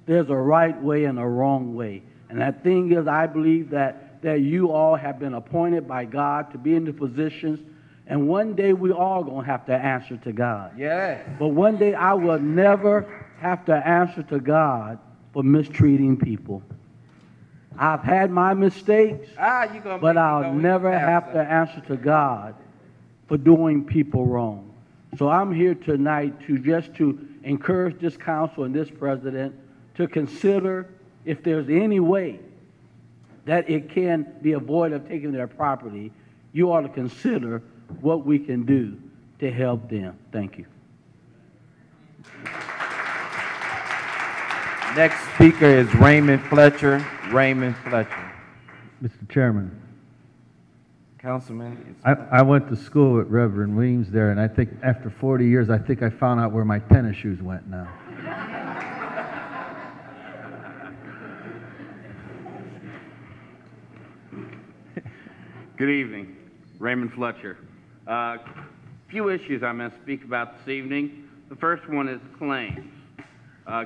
Speaker 18: There's a right way and a wrong way. And that thing is, I believe that you all have been appointed by God to be in the positions, and one day we all going to have to answer to God.
Speaker 1: Yes.
Speaker 18: But one day I will never have to answer to God for mistreating people. I've had my mistakes, but I'll never have to answer to God for doing people wrong. So I'm here tonight to encourage this council and this president to consider if there's any way that it can be avoided of taking their property. You ought to consider what we can do to help them. Thank you.
Speaker 1: Next speaker is Raymond Fletcher. Raymond Fletcher.
Speaker 19: Mr. Chairman,
Speaker 1: Councilman.
Speaker 19: I went to school at Reverend Weems there, and I think after 40 years, I think I found out where my tennis shoes went now.
Speaker 20: Good evening. Raymond Fletcher. Few issues I'm going to speak about this evening. The first one is claims.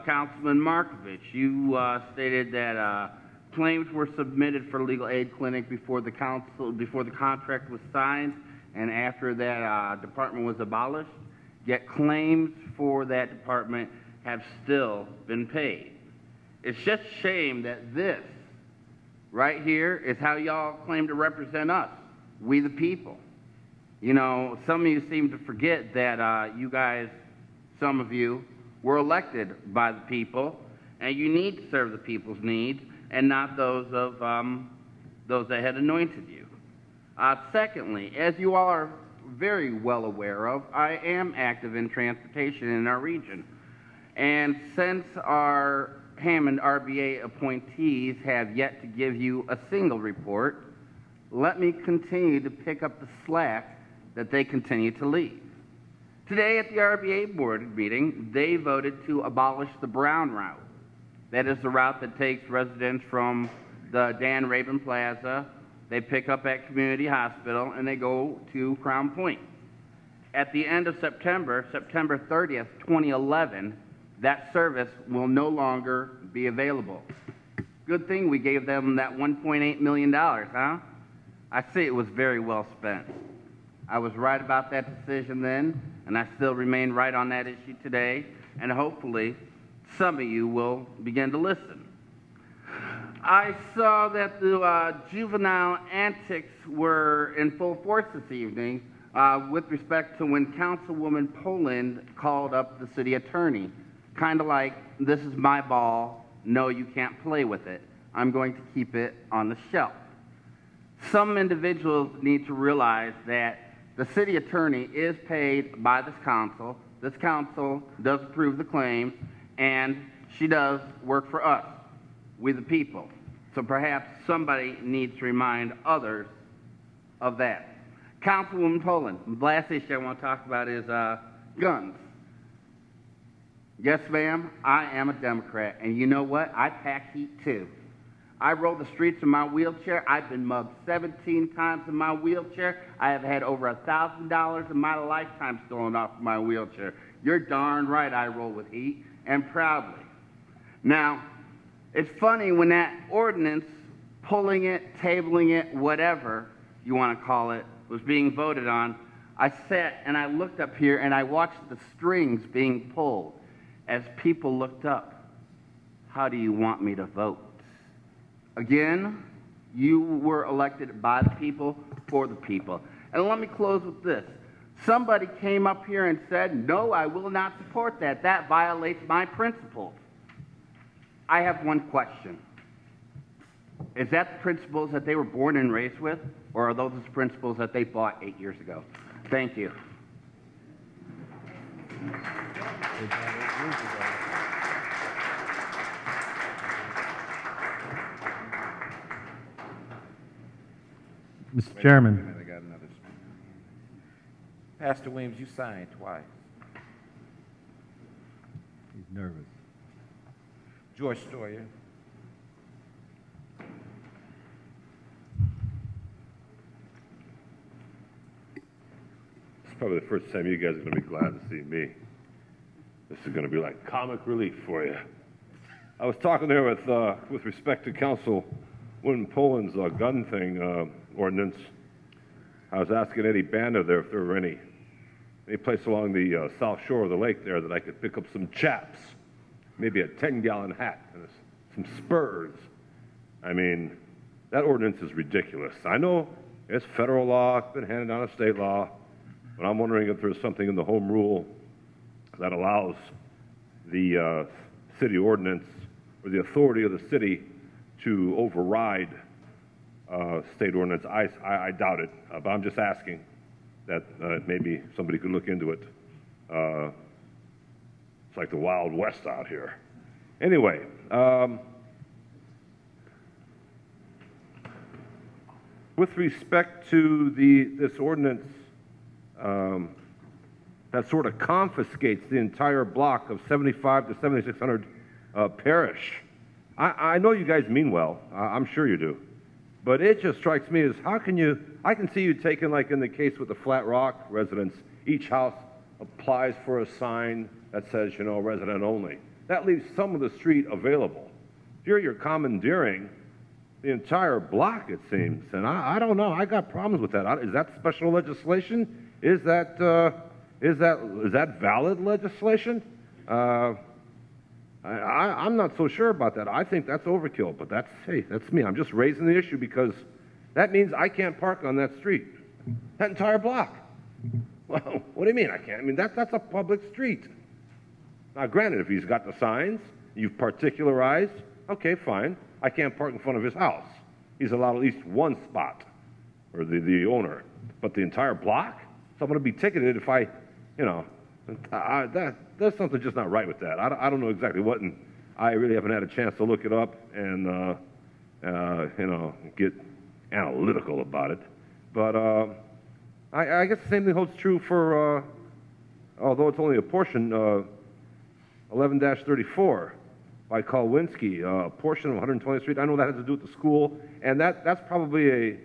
Speaker 20: Councilman Markovich, you stated that claims were submitted for legal aid clinic before the contract was signed, and after that department was abolished, yet claims for that department have still been paid. It's just a shame that this right here is how y'all claim to represent us, we the people. You know, some of you seem to forget that you guys, some of you, were elected by the people, and you need to serve the people's needs and not those of those that had anointed you. Secondly, as you all are very well aware of, I am active in transportation in our region. And since our Hammond RBA appointees have yet to give you a single report, let me continue to pick up the slack that they continue to leave. Today at the RBA board meeting, they voted to abolish the Brown route. That is the route that takes residents from the Dan Rabin Plaza, they pick up at Community Hospital, and they go to Crown Point. At the end of September, September 30th, 2011, that service will no longer be available. Good thing we gave them that $1.8 million, huh? I see it was very well spent. I was right about that decision then, and I still remain right on that issue today, and hopefully some of you will begin to listen. I saw that the juvenile antics were in full force this evening with respect to when Councilwoman Poland called up the city attorney. Kind of like, this is my ball, no, you can't play with it. I'm going to keep it on the shelf. Some individuals need to realize that the city attorney is paid by this council. This council does approve the claims, and she does work for us, we the people. So perhaps somebody needs to remind others of that. Councilwoman Poland, the last issue I want to talk about is guns. Yes, ma'am, I am a Democrat, and you know what? I pack heat too. I roll the streets in my wheelchair. I've been mugged 17 times in my wheelchair. I have had over $1,000 in my lifetime stolen off my wheelchair. You're darn right I roll with heat, and proudly. Now, it's funny when that ordinance, pulling it, tabling it, whatever you want to call it, was being voted on, I sat and I looked up here and I watched the strings being pulled as people looked up. How do you want me to vote? Again, you were elected by the people, for the people. And let me close with this. Somebody came up here and said, no, I will not support that. That violates my principles. I have one question. Is that the principles that they were born and raised with, or are those the principles that they bought 8 years ago? Thank you.
Speaker 3: Mr. Chairman.
Speaker 1: Pastor Williams, you signed twice.
Speaker 19: He's nervous.
Speaker 1: George Stoyer.
Speaker 21: It's probably the first time you guys are going to be glad to see me. This is going to be like comic relief for you. I was talking there with respect to Councilwoman Poland's gun thing ordinance. I was asking Eddie Banda there if there were any place along the south shore of the lake there that I could pick up some chaps, maybe a 10-gallon hat and some spurs. I mean, that ordinance is ridiculous. I know it's federal law, it's been handed down to state law, but I'm wondering if there's something in the home rule that allows the city ordinance or the authority of the city to override state ordinance. I doubt it, but I'm just asking that maybe somebody could look into it. It's like the Wild West out here. Anyway, with respect to this ordinance that sort of confiscates the entire block of 75 to 7600 Parish, I know you guys mean well. I'm sure you do. But it just strikes me as how can you, I can see you taking, like in the case with the Flat Rock residents, each house applies for a sign that says, you know, resident only. That leaves some of the street available. Here you're commandeering the entire block, it seems. And I don't know, I got problems with that. Is that special legislation? Is that valid legislation? I'm not so sure about that. I think that's overkill, but that's me. I'm just raising the issue because that means I can't park on that street, that entire block. Well, what do you mean I can't? I mean, that's a public street. Now, granted, if he's got the signs, you've particularized, okay, fine. I can't park in front of his house. He's allowed at least one spot, or the owner. But the entire block? So I'm going to be ticketed if I, you know, there's something just not right with that. I don't know exactly what, and I really haven't had a chance to look it up and, you know, get analytical about it. But I guess the same thing holds true for, although it's only a portion, 11-34 by Kolwinski, a portion of 120th Street. I know that has to do with the school, and that's probably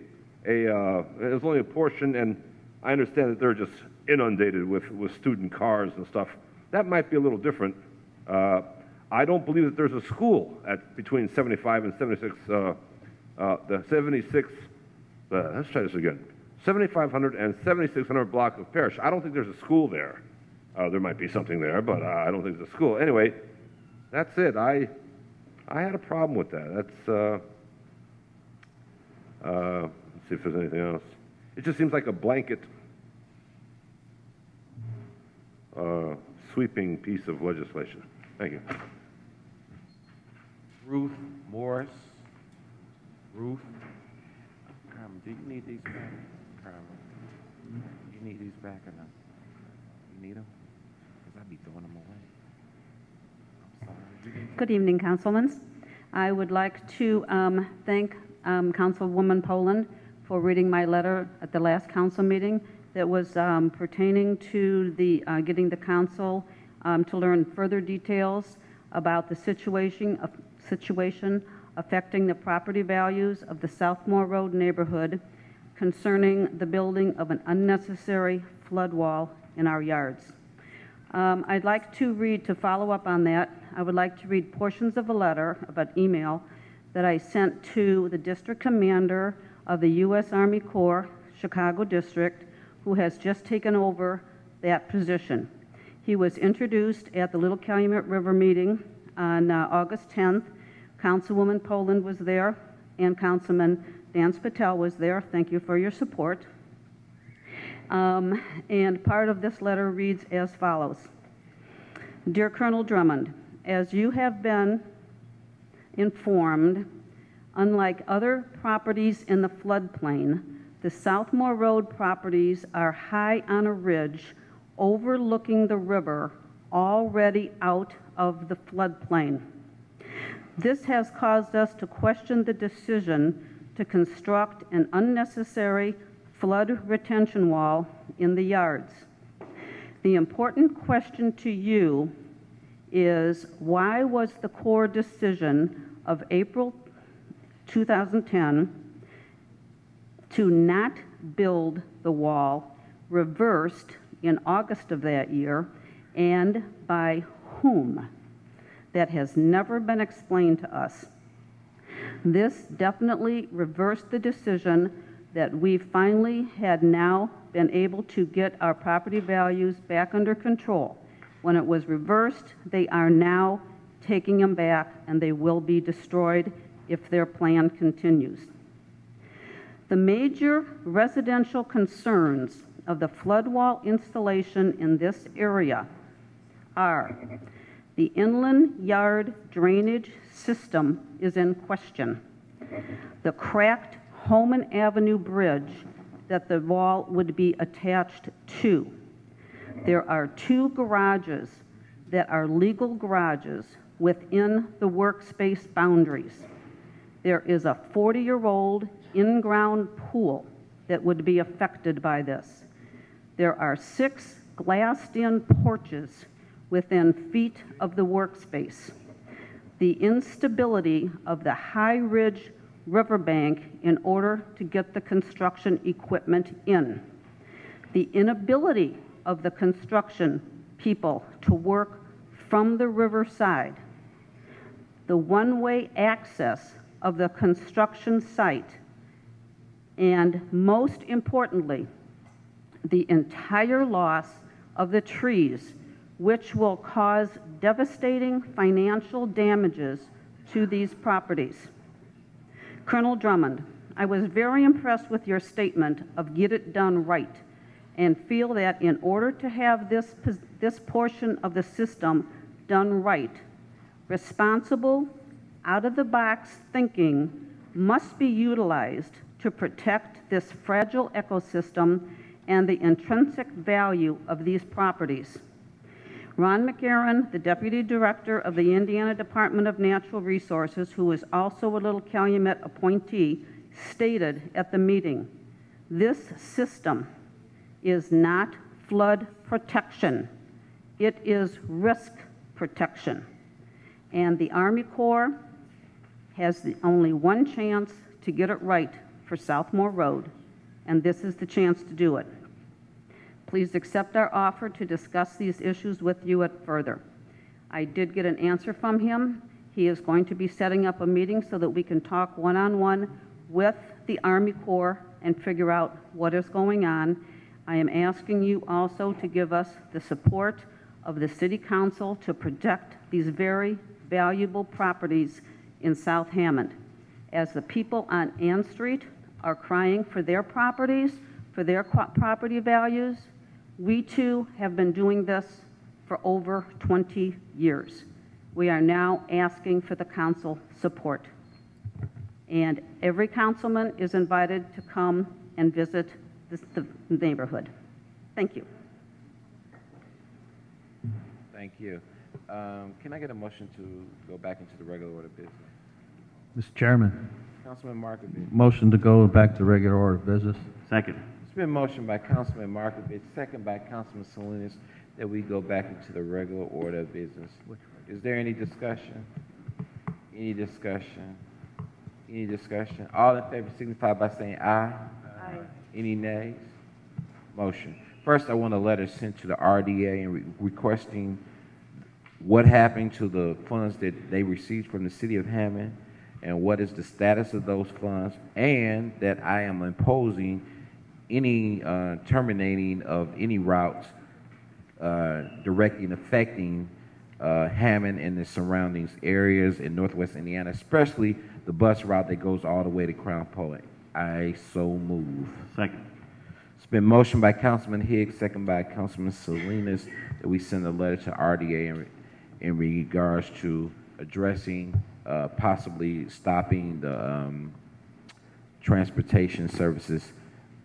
Speaker 21: it's only a portion, and I understand that they're just inundated with student cars and stuff. That might be a little different. I don't believe that there's a school between 75 and 76, let's try this again. 7500 and 7600 block of Parish. I don't think there's a school there. There might be something there, but I don't think there's a school. Anyway, that's it. I had a problem with that. That's, let's see if there's anything else. It just seems like a blanket sweeping piece of legislation. Thank you.
Speaker 1: Ruth Morris. Ruth. Carmen, do you need these back? Carmen, you need these back or not? You need them? Because I'd be throwing them away. I'm sorry.
Speaker 22: Good evening, Councilmans. I would like to thank Councilwoman Poland for reading my letter at the last council meeting that was pertaining to the getting the council to learn further details about the situation affecting the property values of the Southmore Road neighborhood concerning the building of an unnecessary flood wall in our yards. I'd like to follow up on that, I would like to read portions of a letter, of an email, that I sent to the district commander of the U.S. Army Corps Chicago District, who has just taken over that position. He was introduced at the Little Calumet River meeting on August 10th. Councilwoman Poland was there, and Councilman Dance Patel was there. Thank you for your support. And part of this letter reads as follows. Dear Colonel Drummond, as you have been informed, unlike other properties in the floodplain, the Southmore Road properties are high on a ridge overlooking the river, already out of the floodplain. This has caused us to question the decision to construct an unnecessary flood retention wall in the yards. The important question to you is, why was the Corps decision of April 2010 to not build the wall reversed in August of that year, and by whom? That has never been explained to us. This definitely reversed the decision that we finally had now been able to get our property values back under control. When it was reversed, they are now taking them back, and they will be destroyed if their plan continues. The major residential concerns of the flood wall installation in this area are: the inland yard drainage system is in question. The cracked Holman Avenue Bridge that the wall would be attached to. There are 2 garages that are legal garages within the workspace boundaries. There is a 40-year-old in-ground pool that would be affected by this. There are 6 glassed-in porches within feet of the workspace. The instability of the High Ridge riverbank in order to get the construction equipment in. The inability of the construction people to work from the riverside. The one-way access of the construction site. And most importantly, the entire loss of the trees, which will cause devastating financial damages to these properties. Colonel Drummond, I was very impressed with your statement of get it done right, and feel that in order to have this portion of the system done right, responsible, out-of-the-box thinking must be utilized to protect this fragile ecosystem and the intrinsic value of these properties. Ron McGarren, the Deputy Director of the Indiana Department of Natural Resources, who is also a Little Calumet appointee, stated at the meeting, this system is not flood protection. It is risk protection. And the Army Corps has only one chance to get it right for Southmore Road, and this is the chance to do it. Please accept our offer to discuss these issues with you further. I did get an answer from him. He is going to be setting up a meeting so that we can talk one-on-one with the Army Corps and figure out what is going on. I am asking you also to give us the support of the City Council to protect these very valuable properties in South Hammond. As the people on Ann Street are crying for their properties, for their property values, we too have been doing this for over 20 years. We are now asking for the council support. And every councilman is invited to come and visit the neighborhood. Thank you.
Speaker 1: Thank you. Can I get a motion to go back into the regular order of business?
Speaker 19: Mr. Chairman.
Speaker 1: Councilman Markovich.
Speaker 19: Motion to go back to regular order of business.
Speaker 3: Second.
Speaker 1: It's been motioned by Councilman Markovich, second by Councilman Salinas, that we go back into the regular order of business. Is there any discussion? Any discussion? Any discussion? All in favor signify by saying aye. Aye. Any nays? Motion. First, I want a letter sent to the RDA and requesting what happened to the funds that they received from the City of Hammond, and what is the status of those funds, and that I am imposing any terminating of any routes directly affecting Hammond and the surrounding areas in Northwest Indiana, especially the bus route that goes all the way to Crown Point. I so move.
Speaker 3: Second.
Speaker 1: It's been motioned by Councilman Higgs, second by Councilman Salinas, that we send a letter to RDA in regards to addressing, possibly stopping the transportation services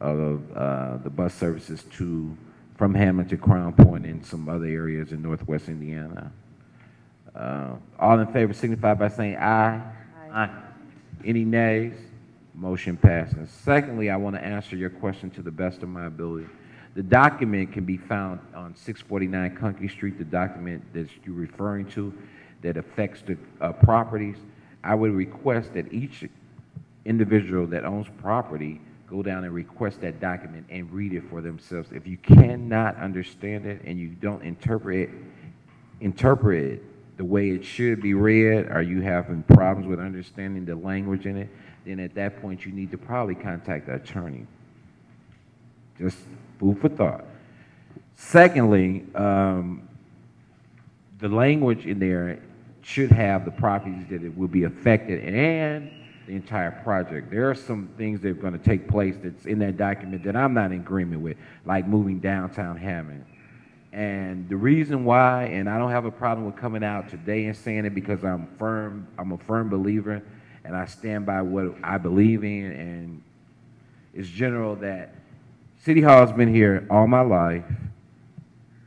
Speaker 1: of the bus services from Hammond to Crown Point and some other areas in Northwest Indiana. All in favor signify by saying aye.
Speaker 3: Aye.
Speaker 1: Any nays? Motion passes. Secondly, I want to answer your question to the best of my ability. The document can be found on 649 Conkey Street, the document that you're referring to that affects the properties. I would request that each individual that owns property go down and request that document and read it for themselves. If you cannot understand it and you don't interpret it the way it should be read, or you having problems with understanding the language in it, then at that point you need to probably contact the attorney. Just food for thought. Secondly, the language in there should have the properties that it will be affected and the entire project. There are some things that are going to take place that's in that document that I'm not in agreement with, like moving downtown Hammond. And the reason why, and I don't have a problem with coming out today and saying it because I'm a firm believer and I stand by what I believe in, and it's general that City Hall has been here all my life,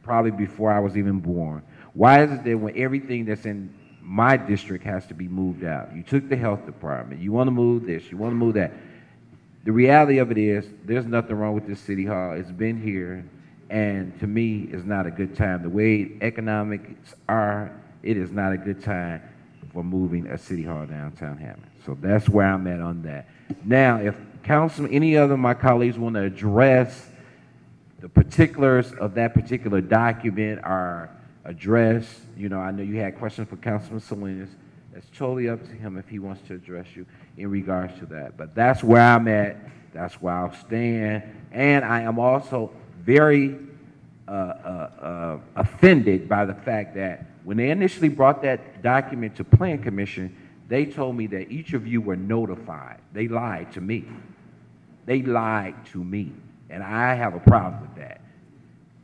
Speaker 1: probably before I was even born. Why is it that when everything that's in my district has to be moved out? You took the health department, you want to move this, you want to move that. The reality of it is there's nothing wrong with this City Hall. It's been here, and to me, it's not a good time. The way economics are, it is not a good time for moving a City Hall downtown Hammond. So that's where I'm at on that. Now, if any other of my colleagues want to address the particulars of that particular document or address, I know you had questions for Councilman Salinas. That's totally up to him if he wants to address you in regards to that. But that's where I'm at. That's where I'll stand. And I am also very offended by the fact that when they initially brought that document to Plan Commission, they told me that each of you were notified. They lied to me. They lied to me. And I have a problem with that.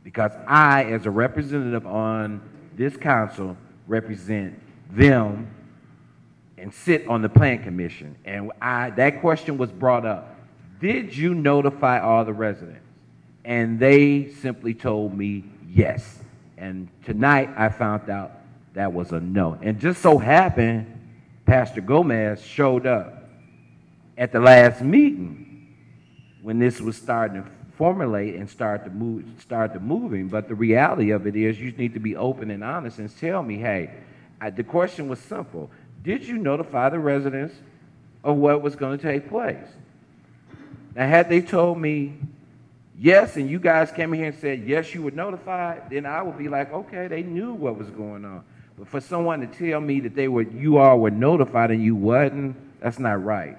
Speaker 1: Because I, as a representative on this council, represent them and sit on the Plan Commission. And that question was brought up. Did you notify all the residents? And they simply told me yes. And tonight I found out that was a no. And just so happened, Pastor Gomez showed up at the last meeting when this was starting to formulate and start the moving. But the reality of it is you need to be open and honest and tell me, hey, the question was simple. Did you notify the residents of what was going to take place? Now, had they told me yes, and you guys came here and said, yes, you were notified, then I would be like, okay, they knew what was going on. But for someone to tell me that you all were notified and you wasn't, that's not right.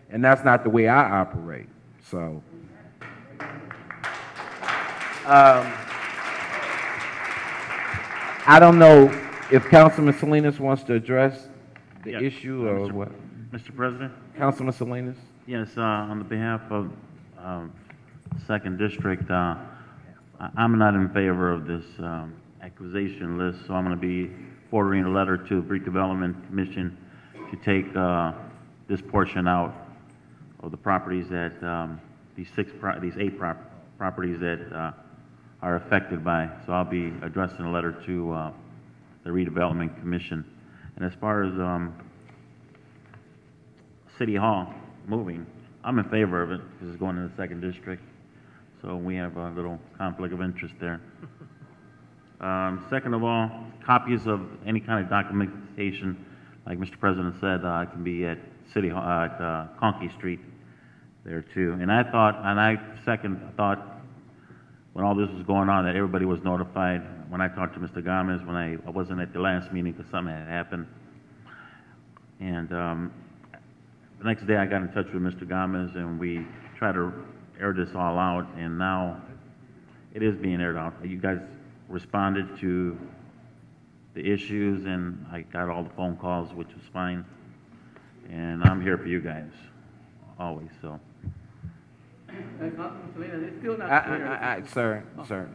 Speaker 1: And that's not the way I operate. So, I don't know if Councilman Salinas wants to address the issue or what.
Speaker 3: Mr. President?
Speaker 1: Councilman Salinas?
Speaker 3: Yes, on the behalf of Second District, I'm not in favor of this acquisition list, so I'm going to be forwarding a letter to the Redevelopment Commission to take this portion out of the properties that these eight properties that are affected by. So I'll be addressing a letter to the Redevelopment Commission. And as far as City Hall moving, I'm in favor of it because it's going to the Second District. So we have a little conflict of interest there. Second of all, copies of any kind of documentation, like Mr. President said, can be at City Hall, at Conkey Street there too. And I thought when all this was going on that everybody was notified. When I talked to Mr. Gomez, when I wasn't at the last meeting because something had happened. And the next day I got in touch with Mr. Gomez and we tried to
Speaker 6: aired this all out, and now it is being aired out. You guys responded to the issues, and I got all the phone calls, which was fine. And I'm here for you guys, always, so.
Speaker 17: Councilman Salinas, it's still not clear.
Speaker 1: Sir,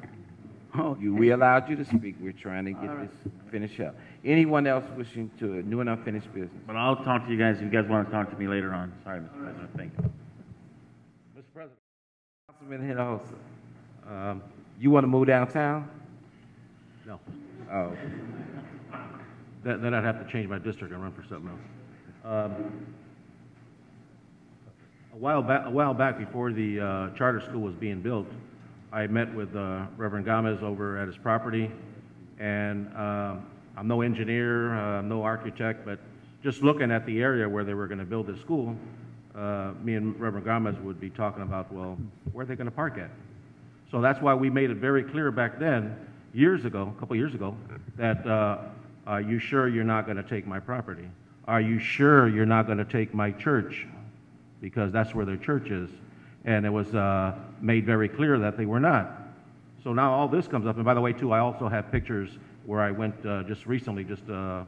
Speaker 1: we allowed you to speak. We're trying to get this finished up. Anyone else wishing to, new and unfinished business?
Speaker 6: But I'll talk to you guys if you guys want to talk to me later on. Sorry, Mr. President. Thank you.
Speaker 1: Mr. President. Councilman Hinojosa, you want to move downtown?
Speaker 9: No.
Speaker 1: Oh.
Speaker 9: Then I'd have to change my district and run for something else. A while back, before the charter school was being built, I met with Reverend Gomez over at his property, and I'm no engineer, no architect, but just looking at the area where they were going to build this school, me and Reverend Gomez would be talking about, well, where are they going to park at? So that's why we made it very clear back then, a couple years ago, that are you sure you're not going to take my property? Are you sure you're not going to take my church? Because that's where their church is. And it was made very clear that they were not. So now all this comes up. And by the way, too, I also have pictures where I went just recently, 2-3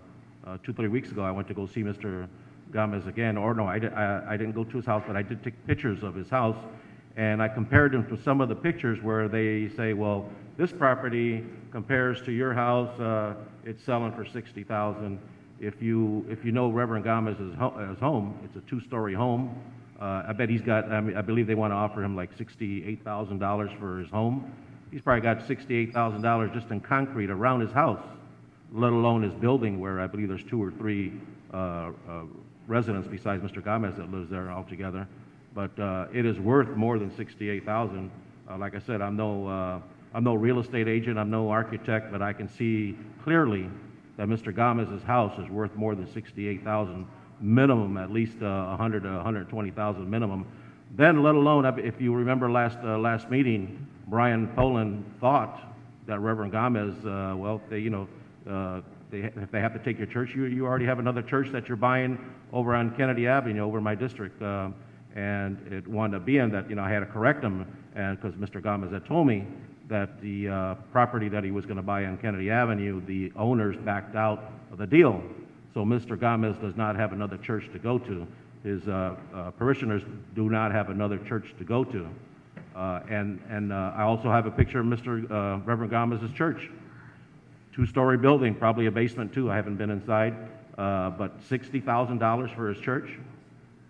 Speaker 9: weeks ago, I went to go see Mr. Gomez again. Or no, I didn't go to his house, but I did take pictures of his house. And I compared them to some of the pictures where they say, well, this property compares to your house, it's selling for $60,000. If you know Reverend Gomez's home, it's a 2-story home. I bet he's got, I believe they want to offer him like $68,000 for his home. He's probably got $68,000 just in concrete around his house, let alone his building where I believe there's 2 or 3 residents besides Mr. Gomez that lives there altogether. But it is worth more than $68,000. Like I said, I'm no real estate agent, I'm no architect, but I can see clearly that Mr. Gomez's house is worth more than $68,000 minimum, at least $100,000 to $120,000 minimum. Then, let alone, if you remember last meeting, Brian Poland thought that Reverend Gomez, if they have to take your church, you already have another church that you're buying over on Kennedy Avenue, over my district, and it wound up being that I had to correct him, and because Mr. Gomez had told me that the property that he was going to buy on Kennedy Avenue, the owners backed out of the deal. So Mr. Gomez does not have another church to go to. His parishioners do not have another church to go to. And I also have a picture of Mr. Reverend Gomez's church. 2-story building, probably a basement too. I haven't been inside, but $60,000 for his church.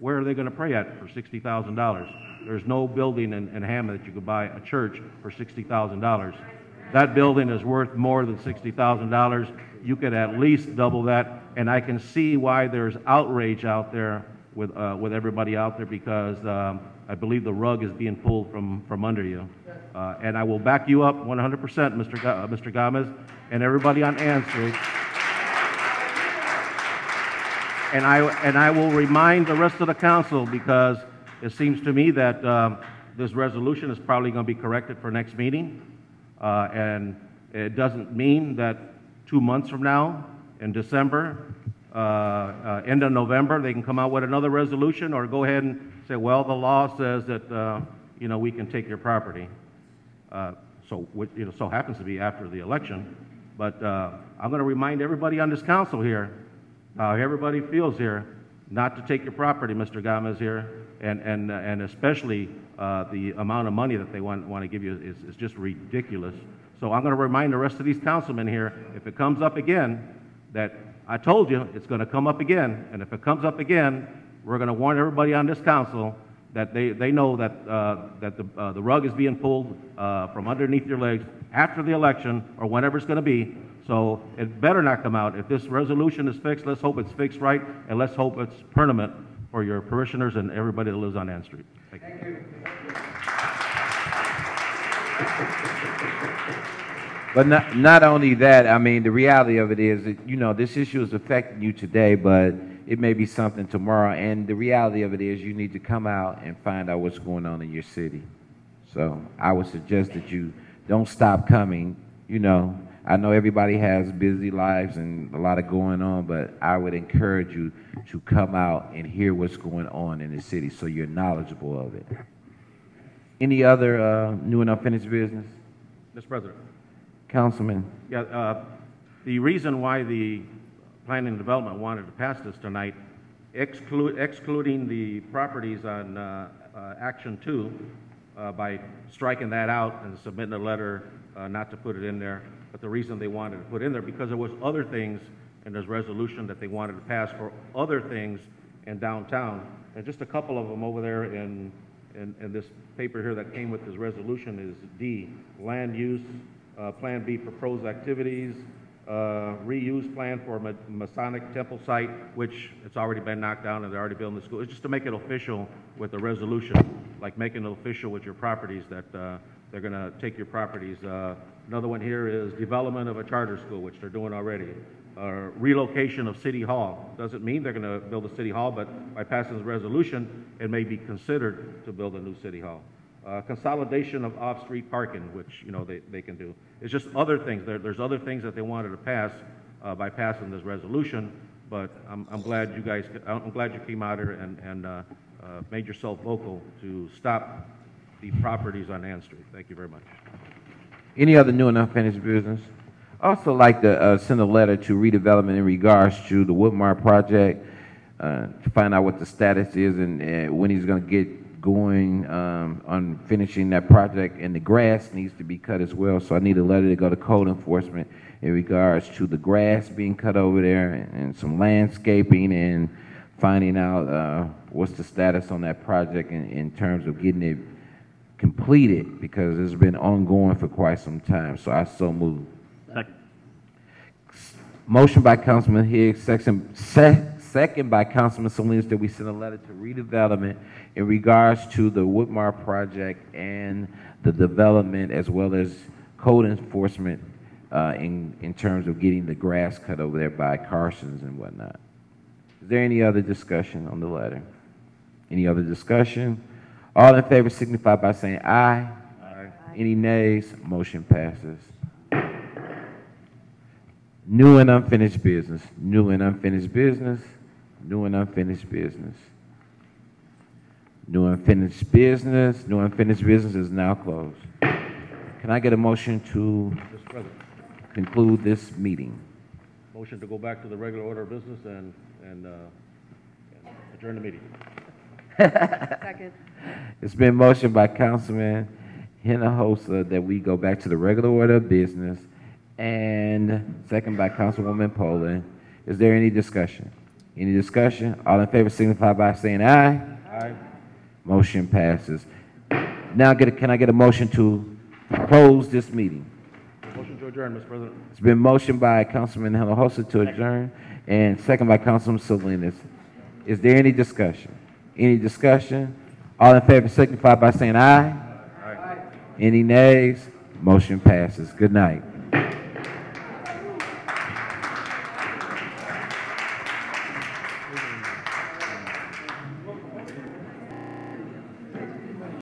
Speaker 9: Where are they going to pray at for $60,000? There's no building in Hammond that you could buy a church for $60,000. That building is worth more than $60,000. You could at least double that, and I can see why there's outrage out there with everybody out there, because I believe the rug is being pulled from under you. And I will back you up 100%, Mr. Gomez, and everybody on Ann Street. And I will remind the rest of the council, because it seems to me that this resolution is probably going to be corrected for next meeting. And it doesn't mean that 2 months from now, in December, end of November, they can come out with another resolution or go ahead and say, well, the law says that, we can take your property. So happens to be after the election. But I'm going to remind everybody on this council here, how everybody feels here, not to take your property, Mr. Gomez here, and especially the amount of money that they want to give you is just ridiculous. So I'm going to remind the rest of these councilmen here, if it comes up again, that I told you it's going to come up again, and if it comes up again, we're going to warn everybody on this council that they know that the rug is being pulled from underneath your legs after the election or whenever it's going to be. So it better not come out. If this resolution is fixed, let's hope it's fixed right, and let's hope it's permanent for your parishioners and everybody that lives on Ann Street. Thank you.
Speaker 1: But not only that, I mean, the reality of it is that, this issue is affecting you today, but it may be something tomorrow. And the reality of it is you need to come out and find out what's going on in your city. So I would suggest that you don't stop coming. I know everybody has busy lives and a lot of going on, but I would encourage you to come out and hear what's going on in the city so you're knowledgeable of it. Any other new and unfinished business?
Speaker 9: Mr. President.
Speaker 1: Councilman?
Speaker 9: Yeah, the reason why the Planning and Development wanted to pass this tonight, excluding the properties on Action 2, by striking that out and submitting a letter not to put it in there. But the reason they wanted to put it in there, because there was other things in this resolution that they wanted to pass for other things in downtown. And just a couple of them over there in this paper here that came with this resolution is D, land use, Plan B, proposed activities, reuse plan for Masonic Temple site, which it's already been knocked down and they're already building the school. It's just to make it official with the resolution, like making it official with your properties that they're going to take your properties. Another one here is development of a charter school, which they're doing already. Relocation of City Hall. Doesn't mean they're going to build a City Hall, but by passing the resolution, it may be considered to build a new City Hall. Consolidation of off-street parking, which they can do. It's just other things. There's other things that they wanted to pass by passing this resolution. But I'm glad you guys. I'm glad you came out here and made yourself vocal to stop the properties on Ann Street. Thank you very much.
Speaker 1: Any other new and unfinished business? Also like to send a letter to redevelopment in regards to the Woodmar project to find out what the status is and when he's going to get going on finishing that project. And the grass needs to be cut as well. So I need a letter to go to code enforcement in regards to the grass being cut over there and some landscaping and finding out what's the status on that project in terms of getting it completed, because it's been ongoing for quite some time. So I so move.
Speaker 6: Second.
Speaker 1: Motion by Councilman Higgs, second by Councilman Salinas, that we send a letter to redevelopment in regards to the Woodmar project and the development, as well as code enforcement in terms of getting the grass cut over there by Carson's and whatnot. Is there any other discussion on the letter? Any other discussion? All in favor signify by saying aye. Aye. Any nays? Motion passes. New and unfinished business. New and unfinished business. New and unfinished business. New unfinished business. New unfinished business is now closed. Can I get a motion to conclude this meeting?
Speaker 9: Motion to go back to the regular order of business and adjourn the meeting.
Speaker 5: Second.
Speaker 1: It's been motioned by Councilman Hinojosa that we go back to the regular order of business, and second by Councilwoman Poland. Is there any discussion? Any discussion? All in favor signify by saying aye.
Speaker 9: Aye.
Speaker 1: Motion passes. Now, can I get a motion to close this meeting?
Speaker 9: Motion to adjourn, Mr. President.
Speaker 1: It's been motioned by Councilman Hinojosa to adjourn, and second by Councilman Salinas. Is there any discussion? Any discussion? All in favor signify by saying aye. Aye. Any nays? Motion passes. Good night.